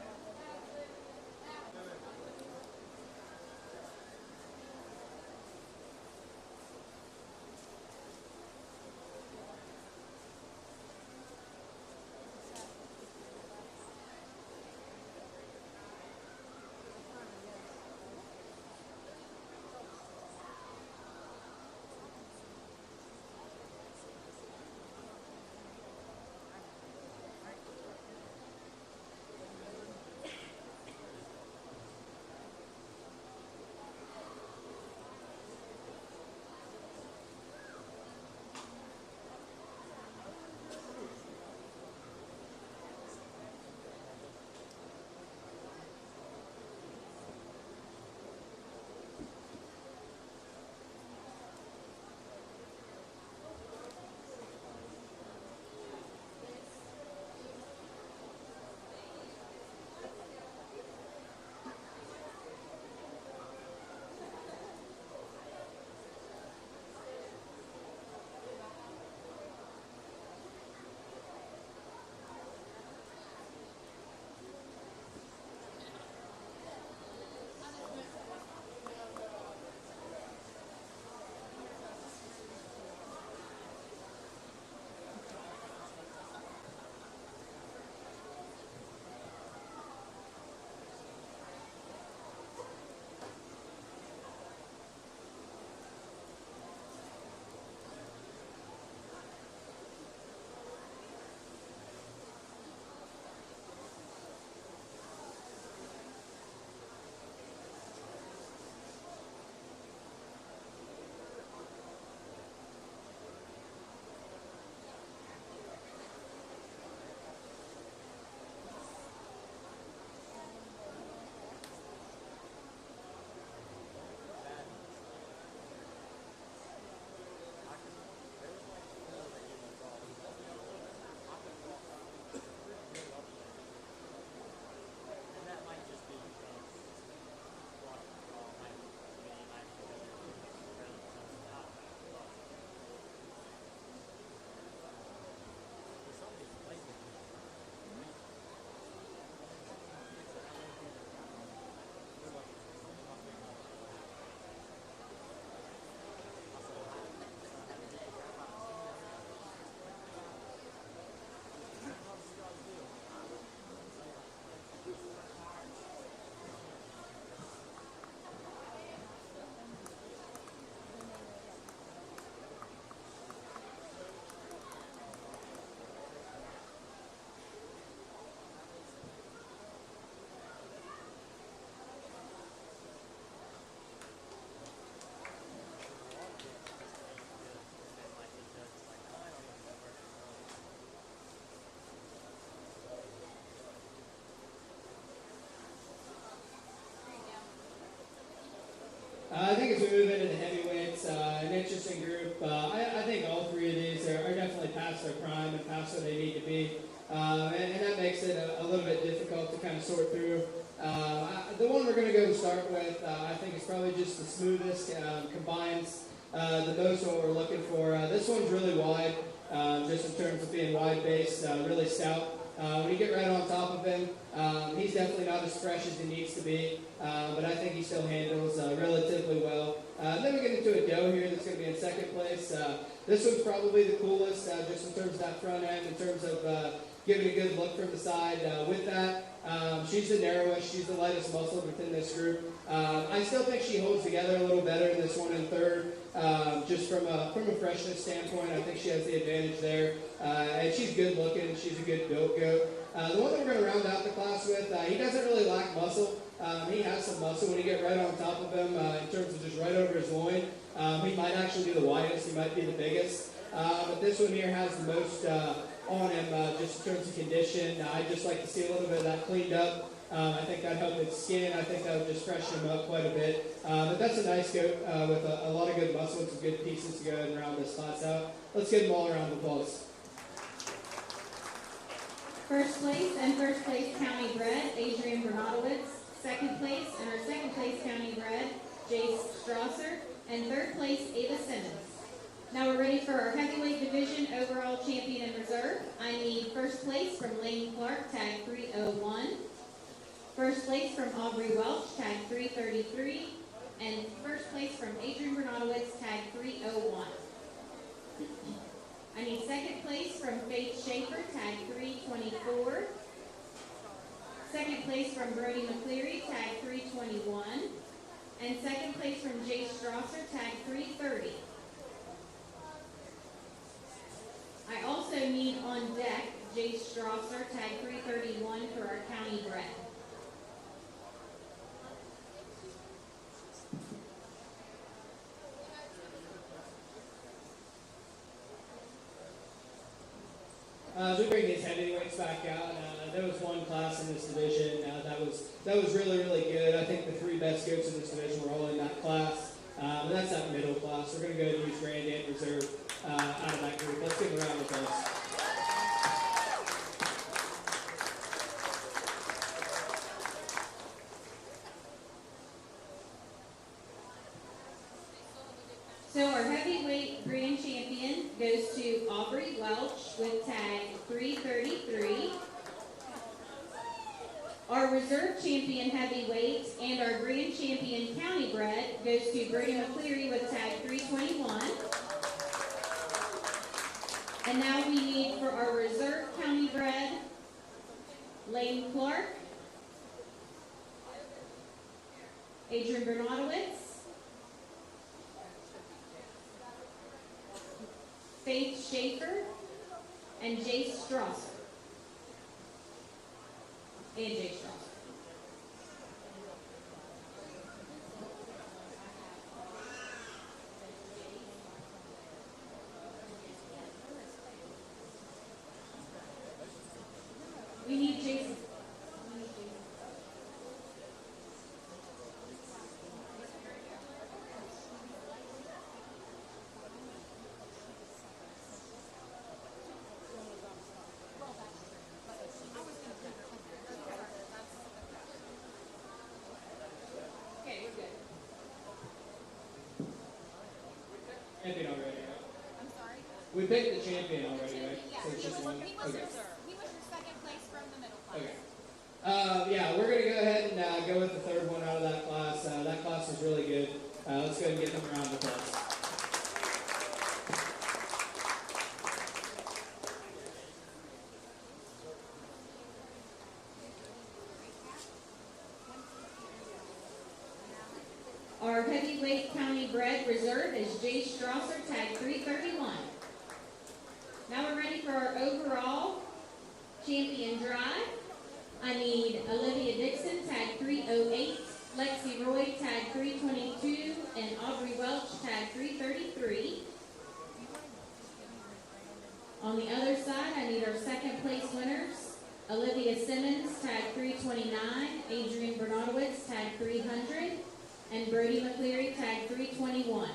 and that makes it a little bit difficult to kind of sort through. The one we're going to go and start with, I think is probably just the smoothest, combines the most of what we're looking for. This one's really wide, just in terms of being wide base, really stout. When you get right on top of him, he's definitely not as fresh as he needs to be, but I think he still handles relatively well. Then we get into a doe here that's going to be in second place. This one's probably the coolest, just in terms of that front end, in terms of giving a good look from the side. With that, she's the narrowest, she's the lightest muscle within this group. I still think she holds together a little better in this one in third. Just from a freshness standpoint, I think she has the advantage there. And she's good looking, she's a good built goat. The one that we're going to round out the class with, he doesn't really lack muscle. He has some muscle when you get right on top of him, in terms of just right over his loin. He might actually be the widest, he might be the biggest. But this one here has the most on him, just in terms of condition. I'd just like to see a little bit of that cleaned up. I think that'd help its skin. I think that would just freshen him up quite a bit. But that's a nice goat with a lot of good muscle and some good pieces to go ahead and round this class out. Let's give them all a round of applause. First place and first place county bred, Adrian Bernadowitz. Second place and our second place county bred, Jace Strasser. And third place, Ava Simmons. Now we're ready for our heavyweight division overall champion and reserve. I need first place from Lane Clark, tag 301. First place from Aubrey Welch, tag 333. And first place from Adrian Bernadowitz, tag 301. I need second place from Faith Schaefer, tag 324. Second place from Brody McCleary, tag 321. And second place from Jay Strasser, tag 330. I also need on deck Jay Strasser, tag 331 for our county bred. As we bring these heavyweights back out, there was one class in this division that was really, really good. I think the three best goats in this division were all in that class. And that's that middle class. We're going to go ahead and use Grand and Reserve out of that group. Let's give them a round of applause. So our heavyweight grand champion goes to Aubrey Welch with tag 333. Our reserve champion heavyweight and our grand champion county bred goes to Brody McCleary with tag 321. And now we need for our reserve county bred, Lane Clark, Adrian Bernadowitz, Faith Schaefer, and Jace Strasser. And Jace Strasser. We need Jason. Champion already, right? I'm sorry? We picked the champion already, right? Yeah, So it's just one. he was Okay. reserve. He was your second place from the middle class. Okay. Yeah, we're going to go ahead and go with the third one out of that class. That class was really good. Let's go ahead and get them around the applause. Our heavyweight county bred reserve is Jay Strasser, tag 331. Now we're ready for our overall champion drive. I need Olivia Dixon, tag 308, Lexi Roy, tag 322, and Aubrey Welch, tag 333. On the other side, I need our second place winners. Olivia Simmons, tag 329, Adrian Bernadowitz, tag 300, and Brody McCleary, tag 321.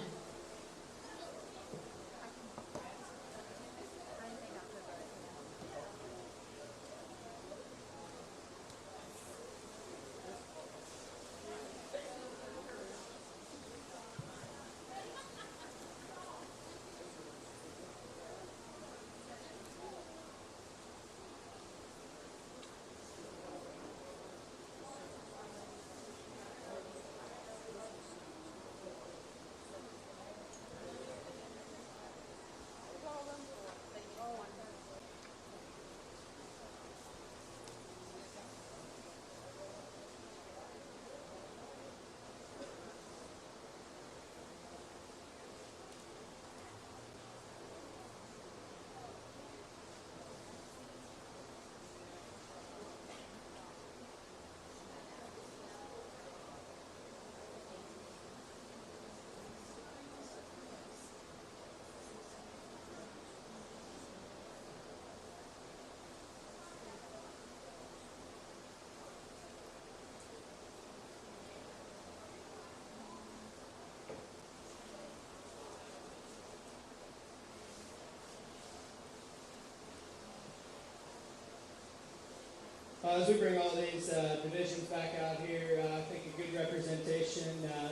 as we bring all these divisions back out here, I think a good representation.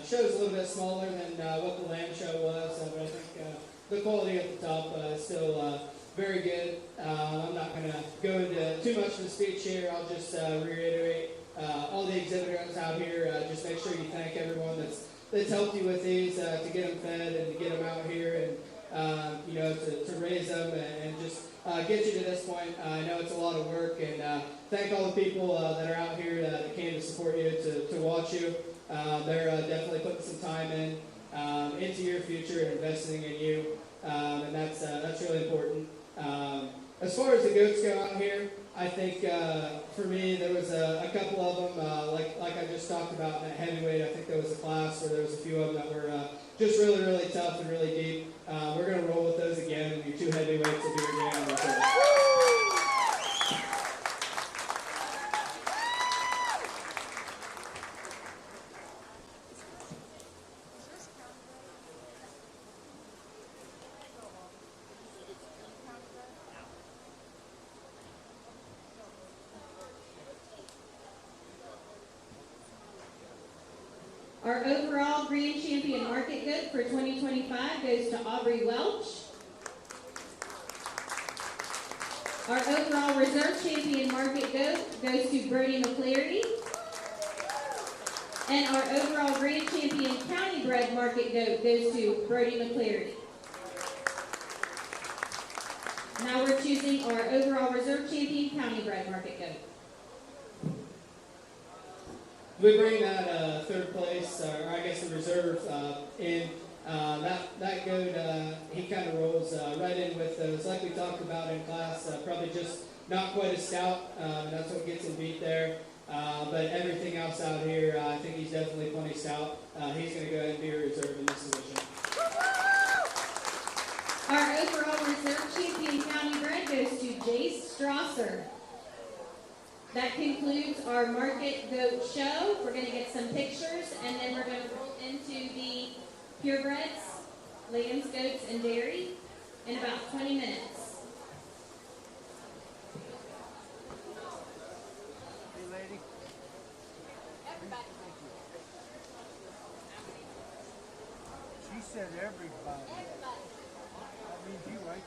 Show's a little bit smaller than what the Lamb show was, but I think the quality at the top is still very good. I'm not going to go into too much of the speech here. I'll just reiterate all the exhibitors out here. Just make sure you thank everyone that's helped you with these to get them fed and to get them out here and to raise them and just get you to this point. I know it's a lot of work, and thank all the people that are out here that came to support you, to watch you. They're definitely putting some time into your future and investing in you, and that's really important. As far as the goats go out here, I think for me there was a couple of them, like I just talked about in that heavyweight. I think there was a class where there was a few of them that were just really, really tough and really deep. We're going to roll with those again, and your two heavyweights will be your game. Our overall grand champion market goat for 2025 goes to Aubrey Welch. Our overall reserve champion market goat goes to Brody McCleary. And our overall grand champion county bred market goat goes to Brody McCleary. Now we're choosing our overall reserve champion county bred market goat. We bring that third place, or I guess the reserve, in. That goat, he kind of rolls right in with those, like we talked about in class, probably just not quite as stout. That's what gets him beat there. But everything else out here, I think he's definitely plenty stout. He's going to go ahead and be a reserve in this division. Our overall reserve champion county bred goes to Jace Strasser. That concludes our market goat show. We're going to get some pictures, and then we're going to roll into the purebreds, lambs, goats, and dairy in about 20 minutes. Hey, lady. Everybody. She said everybody. Everybody. That means you, right?